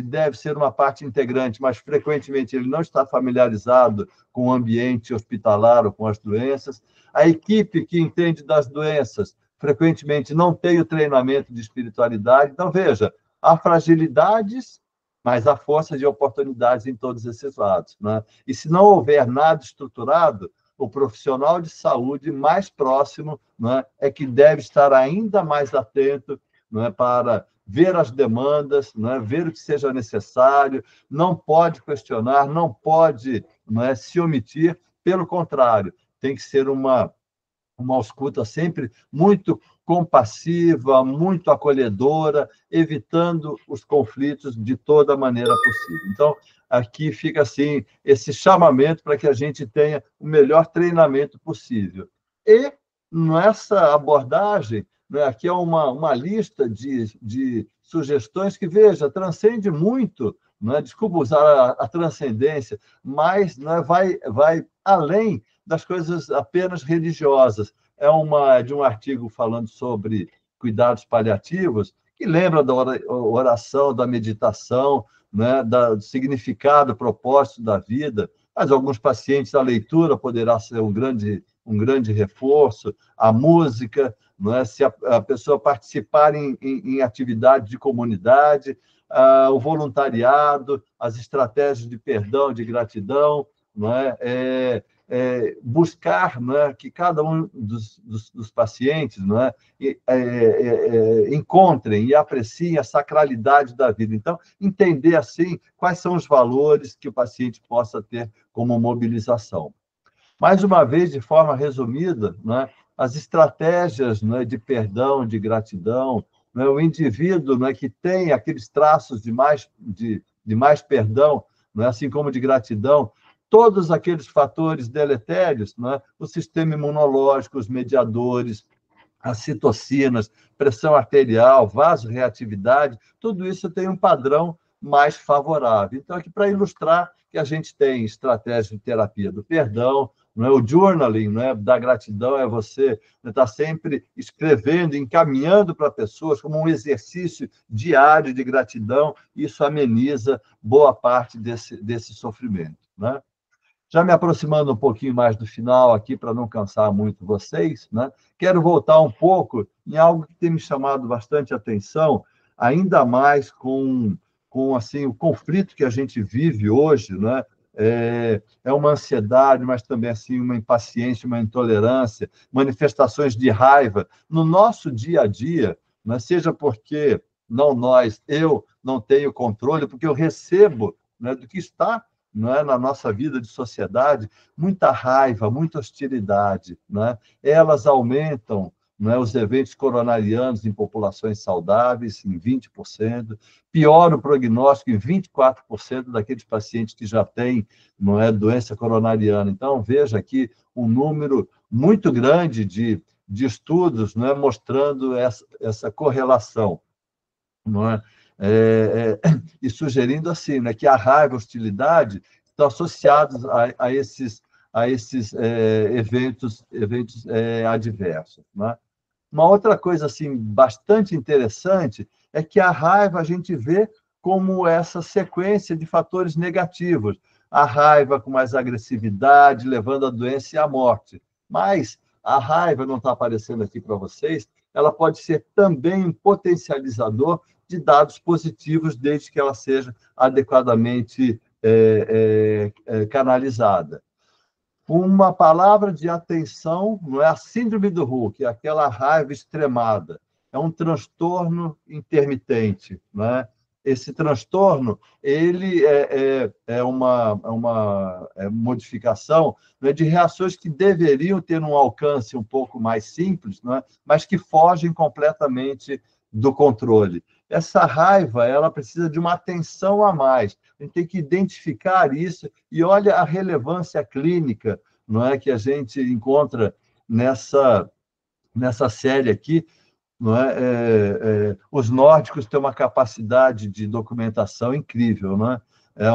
deve ser uma parte integrante, mas frequentemente ele não está familiarizado com o ambiente hospitalar ou com as doenças. A equipe que entende das doenças frequentemente não tem o treinamento de espiritualidade. Então, veja, há fragilidades, mas há força de oportunidades em todos esses lados, né? E se não houver nada estruturado, o profissional de saúde mais próximo, não é que deve estar ainda mais atento, não é, para ver as demandas, não é, ver o que seja necessário, não pode questionar, não pode, não é, se omitir, pelo contrário, tem que ser uma escuta sempre muito compassiva, muito acolhedora, evitando os conflitos de toda maneira possível. Então, aqui fica assim esse chamamento para que a gente tenha o melhor treinamento possível. E nessa abordagem, né, aqui é uma lista de sugestões que, veja, transcende muito, não é? Desculpa usar a transcendência, mas, não é, vai além das coisas apenas religiosas. É de um artigo falando sobre cuidados paliativos, que lembra da oração, da meditação, né, do significado, propósito da vida, mas alguns pacientes a leitura poderá ser um grande reforço, a música, não é? Se a pessoa participar em atividades de comunidade, o voluntariado, as estratégias de perdão, de gratidão, não é? Buscar, não é, que cada um dos pacientes, não é, encontrem e apreciem a sacralidade da vida. Então, entender assim quais são os valores que o paciente possa ter como mobilização. Mais uma vez, de forma resumida, não é, as estratégias, não é, de perdão, de gratidão, não é, o indivíduo, não é, que tem aqueles traços de mais perdão, não é, assim como de gratidão, todos aqueles fatores deletérios, não é? O sistema imunológico, os mediadores, as citocinas, pressão arterial, vasorreatividade, tudo isso tem um padrão mais favorável. Então, aqui para ilustrar que a gente tem estratégia de terapia do perdão, não é? O journaling, não é? Da gratidão, é você estar sempre escrevendo, encaminhando para pessoas como um exercício diário de gratidão, isso ameniza boa parte desse sofrimento, né? Já me aproximando um pouquinho mais do final aqui, para não cansar muito vocês, né? Quero voltar um pouco em algo que tem me chamado bastante atenção, ainda mais com assim, o conflito que a gente vive hoje, né? É uma ansiedade, mas também assim, uma impaciência, uma intolerância, manifestações de raiva no nosso dia a dia, né? Seja porque eu não tenho controle, porque eu recebo, né, do que está, não é, na nossa vida de sociedade, muita raiva, muita hostilidade, né? Elas aumentam, não é, os eventos coronarianos em populações saudáveis em 20%, piora o prognóstico em 24% daqueles pacientes que já têm, não é, doença coronariana. Então, veja aqui um número muito grande de estudos, não é, mostrando essa correlação, não é? E sugerindo assim, né, que a raiva e a hostilidade estão associados a esses eventos adversos, né? Uma outra coisa assim bastante interessante é que a raiva a gente vê como essa sequência de fatores negativos, a raiva com mais agressividade, levando à doença e à morte. Mas a raiva, não está aparecendo aqui para vocês, ela pode ser também um potencializador de dados positivos, desde que ela seja adequadamente canalizada. Uma palavra de atenção, não é a síndrome do Hulk, é aquela raiva extremada. É um transtorno intermitente, não é? Esse transtorno, ele é uma modificação, não é, de reações que deveriam ter um alcance um pouco mais simples, não é? Mas que fogem completamente do controle. Essa raiva, ela precisa de uma atenção a mais. A gente tem que identificar isso e olha a relevância clínica, não é, que a gente encontra nessa série aqui, não é? Os nórdicos têm uma capacidade de documentação incrível, não é? É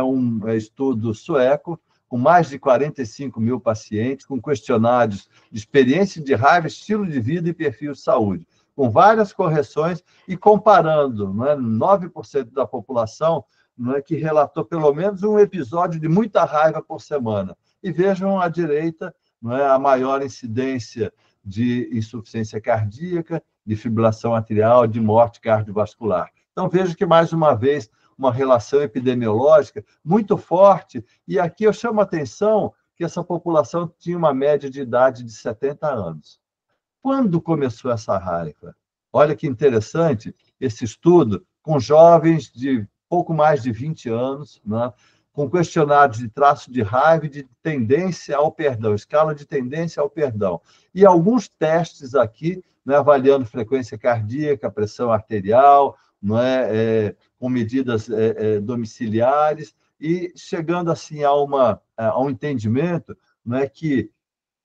um estudo sueco com mais de 45 mil pacientes, com questionários de experiência de raiva, estilo de vida e perfil de saúde, com várias correções e comparando, não é, 9% da população, não é, que relatou pelo menos um episódio de muita raiva por semana. E vejam à direita, não é, a maior incidência de insuficiência cardíaca, de fibrilação atrial, de morte cardiovascular. Então, vejo que, mais uma vez, uma relação epidemiológica muito forte, e aqui eu chamo a atenção que essa população tinha uma média de idade de 70 anos. Quando começou essa raiva? Olha que interessante esse estudo com jovens de pouco mais de 20 anos, né, com questionários de traço de raiva e de tendência ao perdão, escala de tendência ao perdão. E alguns testes aqui, né, avaliando frequência cardíaca, pressão arterial, com medidas domiciliares, e chegando assim a um entendimento, né, que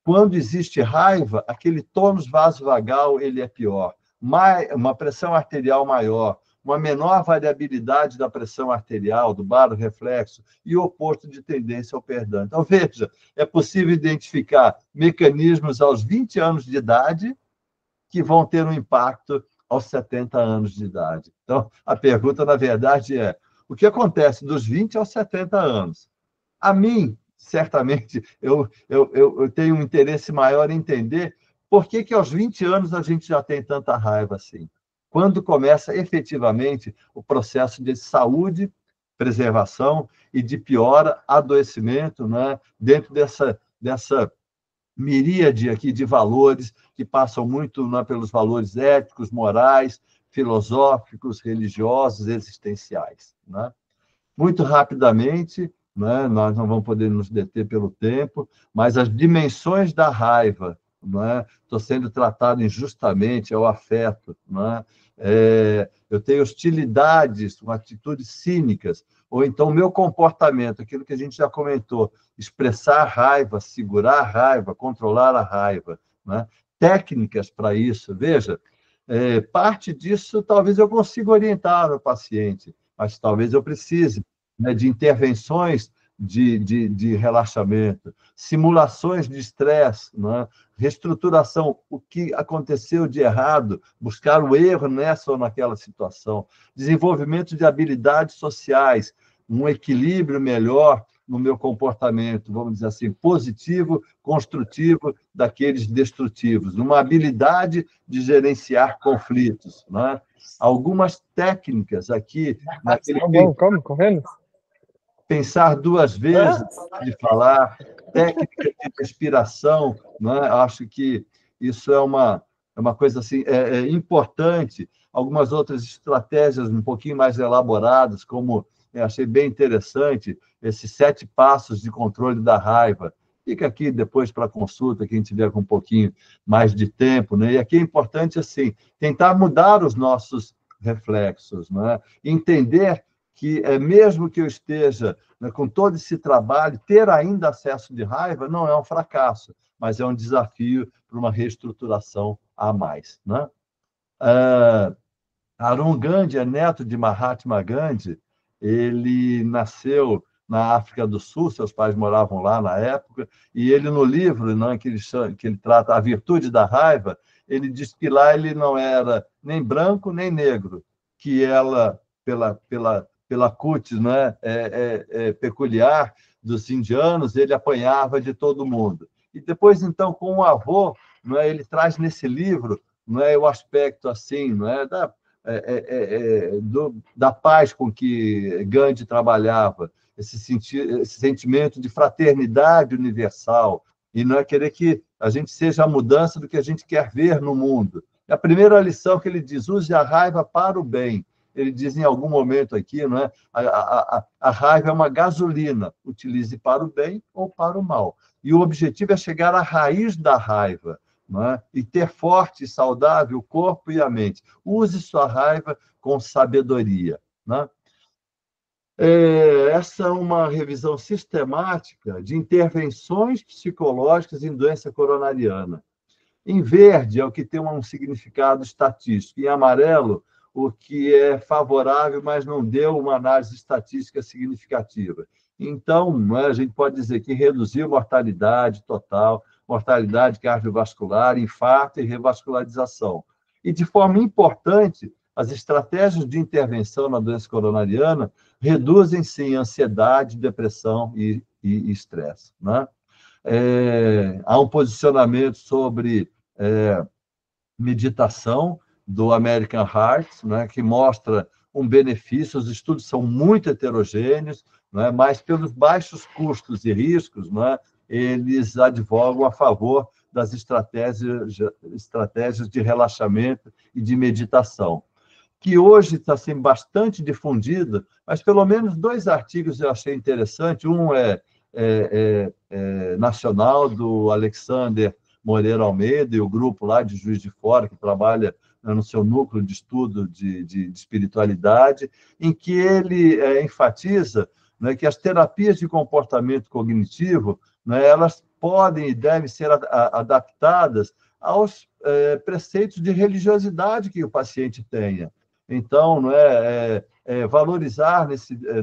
quando existe raiva, aquele tônus vasovagal ele é pior. Uma pressão arterial maior, uma menor variabilidade da pressão arterial, do baroreflexo, e o oposto de tendência ao perdão. Então, veja, é possível identificar mecanismos aos 20 anos de idade que vão ter um impacto aos 70 anos de idade. Então, a pergunta, na verdade, é: o que acontece dos 20 aos 70 anos? A mim, certamente, eu tenho um interesse maior em entender por que aos 20 anos a gente já tem tanta raiva assim. Quando começa efetivamente o processo de saúde, preservação e de piora, adoecimento, né, dentro dessa miríade aqui de valores que passam muito, né, pelos valores éticos, morais, filosóficos, religiosos, existenciais, né? Muito rapidamente, né, nós não vamos poder nos deter pelo tempo, mas as dimensões da raiva, né, estou sendo tratado injustamente, é o afeto, né, eu tenho hostilidades, atitudes cínicas, ou então o meu comportamento, aquilo que a gente já comentou, expressar raiva, segurar a raiva, controlar a raiva, né, técnicas para isso. Veja, parte disso talvez eu consiga orientar o paciente, mas talvez eu precise, né, de intervenções de relaxamento, simulações de estresse, né, reestruturação, o que aconteceu de errado, buscar o erro nessa ou naquela situação, desenvolvimento de habilidades sociais, um equilíbrio melhor no meu comportamento, vamos dizer assim, positivo, construtivo, daqueles destrutivos, uma habilidade de gerenciar conflitos, né? Algumas técnicas aqui, naquele correndo. Pensar duas vezes de falar, técnica de respiração, né? Acho que isso é uma coisa assim, importante. Algumas outras estratégias um pouquinho mais elaboradas, como eu achei bem interessante, esses 7 passos de controle da raiva. Fica aqui depois para consulta, quem tiver com um pouquinho mais de tempo, né? E aqui é importante, assim, tentar mudar os nossos reflexos, né? Entender que, mesmo que eu esteja, né, com todo esse trabalho, ter ainda acesso de raiva não é um fracasso, mas é um desafio para uma reestruturação a mais, né? Arun Gandhi é neto de Mahatma Gandhi. Ele nasceu na África do Sul, seus pais moravam lá na época, e ele, no livro, né, que ele trata A Virtude da Raiva, ele diz que lá ele não era nem branco nem negro, que ela, pela cutis, né, peculiar dos indianos, ele apanhava de todo mundo. E depois, então, com o avô, né, ele traz nesse livro, né, o aspecto assim, né, da paz com que Gandhi trabalhava, esse sentimento de fraternidade universal, e não é querer que a gente seja a mudança do que a gente quer ver no mundo. A primeira lição que ele diz: use a raiva para o bem. Ele diz em algum momento aqui, não é? A raiva é uma gasolina, utilize para o bem ou para o mal. E o objetivo é chegar à raiz da raiva, não é? E ter forte e saudável o corpo e a mente. Use sua raiva com sabedoria, não é? Essa é uma revisão sistemática de intervenções psicológicas em doença coronariana. Em verde é o que tem um significado estatístico. Em amarelo, o que é favorável, mas não deu uma análise estatística significativa. Então, a gente pode dizer que reduziu mortalidade total, mortalidade cardiovascular, infarto e revascularização. E, de forma importante, as estratégias de intervenção na doença coronariana reduzem, sim, ansiedade, depressão e estresse, né? Há um posicionamento sobre meditação do American Heart, né, que mostra um benefício. Os estudos são muito heterogêneos, né, mas pelos baixos custos e riscos, né, eles advogam a favor das estratégias de relaxamento e de meditação, que hoje está sendo bastante difundida, mas pelo menos 2 artigos eu achei interessante. Um é nacional, do Alexander Moreira Almeida, e o grupo lá de Juiz de Fora, que trabalha no seu núcleo de estudo de espiritualidade, em que ele enfatiza, né, que as terapias de comportamento cognitivo, né, elas podem e devem ser adaptadas aos preceitos de religiosidade que o paciente tenha. Então, não valorizar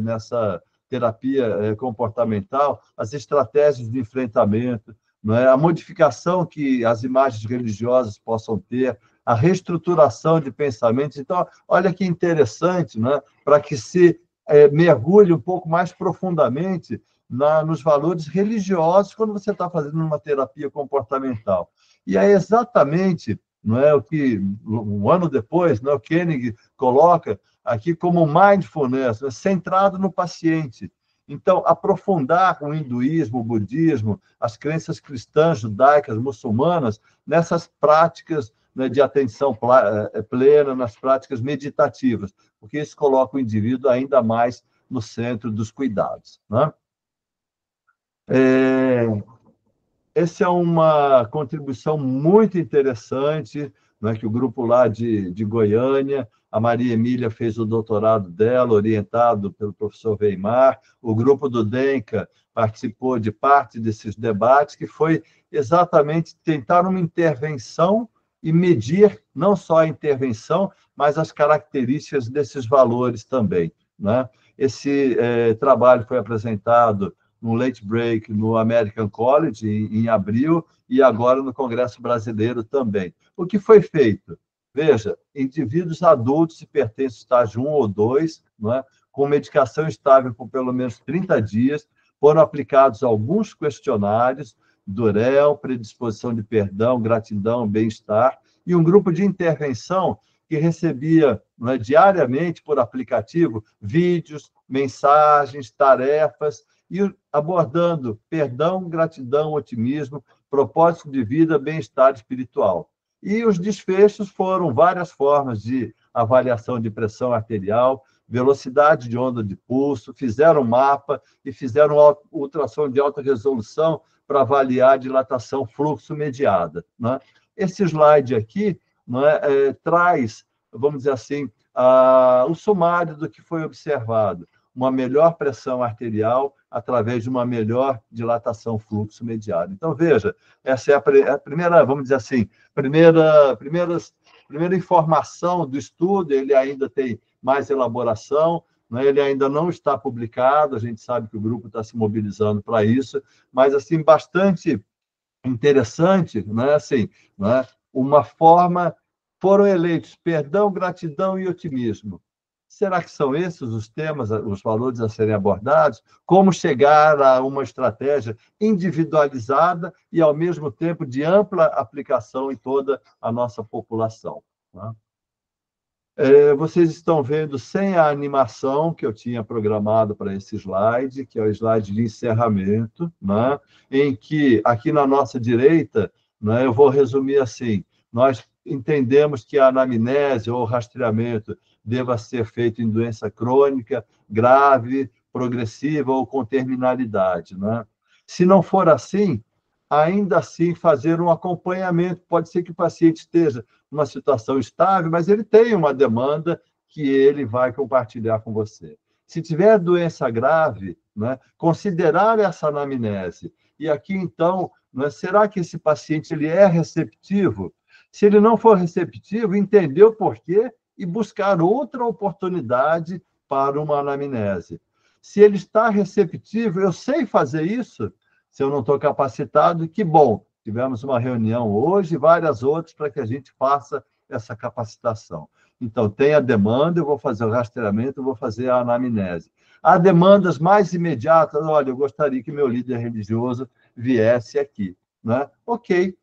nessa terapia comportamental as estratégias de enfrentamento, não é? A modificação que as imagens religiosas possam ter, a reestruturação de pensamentos. Então, olha que interessante, né? Para que se mergulhe um pouco mais profundamente nos valores religiosos quando você está fazendo uma terapia comportamental. E é exatamente, não é, o que, um ano depois, não é, o Koenig coloca aqui como mindfulness, né, centrado no paciente. Então, aprofundar o hinduísmo, o budismo, as crenças cristãs, judaicas, muçulmanas, nessas práticas, né, de atenção plena, nas práticas meditativas, porque isso coloca o indivíduo ainda mais no centro dos cuidados, né? Essa é uma contribuição muito interessante, né, que o grupo lá de Goiânia, a Maria Emília fez o doutorado dela, orientado pelo professor Weimar, o grupo do DENCA participou de parte desses debates, que foi exatamente tentar uma intervenção e medir não só a intervenção, mas as características desses valores também, né? Esse trabalho foi apresentado no Late Break, no American College, em abril, e agora no Congresso Brasileiro também. O que foi feito? Veja, indivíduos adultos que pertencem ao estágio 1 ou 2, não é? Com medicação estável por pelo menos 30 dias, foram aplicados alguns questionários, DUREL, predisposição de perdão, gratidão, bem-estar, e um grupo de intervenção que recebia, não é, diariamente por aplicativo vídeos, mensagens, tarefas, e abordando perdão, gratidão, otimismo, propósito de vida, bem-estar espiritual. E os desfechos foram várias formas de avaliação de pressão arterial, velocidade de onda de pulso, fizeram mapa e fizeram ultrassom de alta resolução para avaliar a dilatação fluxo mediada, né? Esse slide aqui, né, traz, vamos dizer assim, o sumário do que foi observado. Uma melhor pressão arterial através de uma melhor dilatação fluxo mediado. Então, veja, essa é a primeira, vamos dizer assim, primeira informação do estudo. Ele ainda tem mais elaboração, né? Ele ainda não está publicado, a gente sabe que o grupo está se mobilizando para isso, mas, assim, bastante interessante, né? Assim, né? Uma forma, foram eleitos perdão, gratidão e otimismo. Será que são esses os temas, os valores a serem abordados? Como chegar a uma estratégia individualizada e, ao mesmo tempo, de ampla aplicação em toda a nossa população, né? Vocês estão vendo sem a animação que eu tinha programado para esse slide, que é o slide de encerramento, né? Em que, aqui na nossa direita, né, eu vou resumir assim: nós entendemos que a anamnese ou rastreamento deva ser feito em doença crônica, grave, progressiva ou com terminalidade, né? Se não for assim, ainda assim fazer um acompanhamento. Pode ser que o paciente esteja numa situação estável, mas ele tem uma demanda que ele vai compartilhar com você. Se tiver doença grave, né, considerar essa anamnese. E aqui, então, né, será que esse paciente ele é receptivo? Se ele não for receptivo, entender o porquê e buscar outra oportunidade para uma anamnese. Se ele está receptivo, eu sei fazer isso. Se eu não estou capacitado, que bom, tivemos uma reunião hoje e várias outras para que a gente faça essa capacitação. Então, tem a demanda, eu vou fazer o rastreamento, eu vou fazer a anamnese. Há demandas mais imediatas: olha, eu gostaria que meu líder religioso viesse aqui, né? Ok,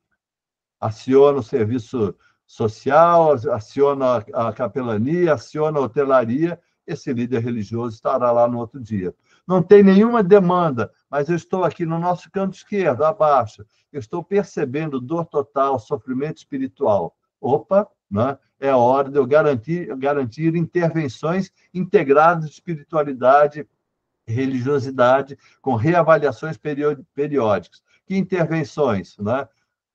aciona o serviço social, aciona a capelania, aciona a hotelaria esse líder religioso estará lá no outro dia. Não tem nenhuma demanda, mas eu estou aqui no nosso canto esquerdo, abaixo. Eu estou percebendo dor total, sofrimento espiritual. Opa, né? É hora de eu garantir intervenções integradas de espiritualidade, religiosidade, com reavaliações periódicas. Que intervenções, né?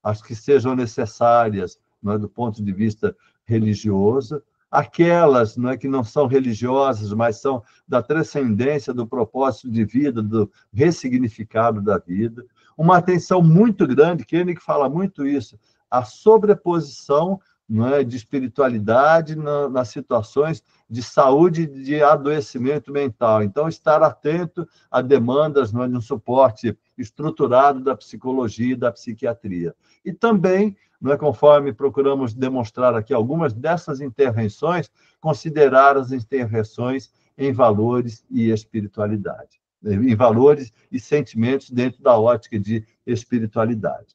As que sejam necessárias, né, do ponto de vista religioso, aquelas, não é, que não são religiosas, mas são da transcendência do propósito de vida, do ressignificado da vida. Uma atenção muito grande, Koenig fala muito isso, a sobreposição, não é, de espiritualidade nas situações de saúde e de adoecimento mental. Então, estar atento a demandas, não é, de um suporte estruturado da psicologia e da psiquiatria. E também, não é, conforme procuramos demonstrar aqui algumas dessas intervenções, considerar as intervenções em valores e espiritualidade, em valores e sentimentos dentro da ótica de espiritualidade.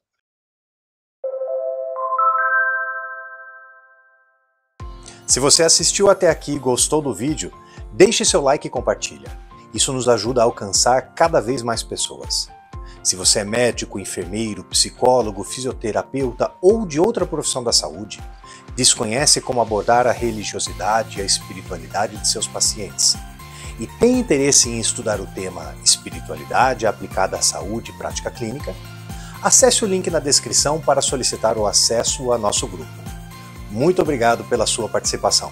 Se você assistiu até aqui e gostou do vídeo, deixe seu like e compartilha. Isso nos ajuda a alcançar cada vez mais pessoas. Se você é médico, enfermeiro, psicólogo, fisioterapeuta ou de outra profissão da saúde, desconhece como abordar a religiosidade e a espiritualidade de seus pacientes e tem interesse em estudar o tema espiritualidade aplicada à saúde e prática clínica, acesse o link na descrição para solicitar o acesso a nosso grupo. Muito obrigado pela sua participação.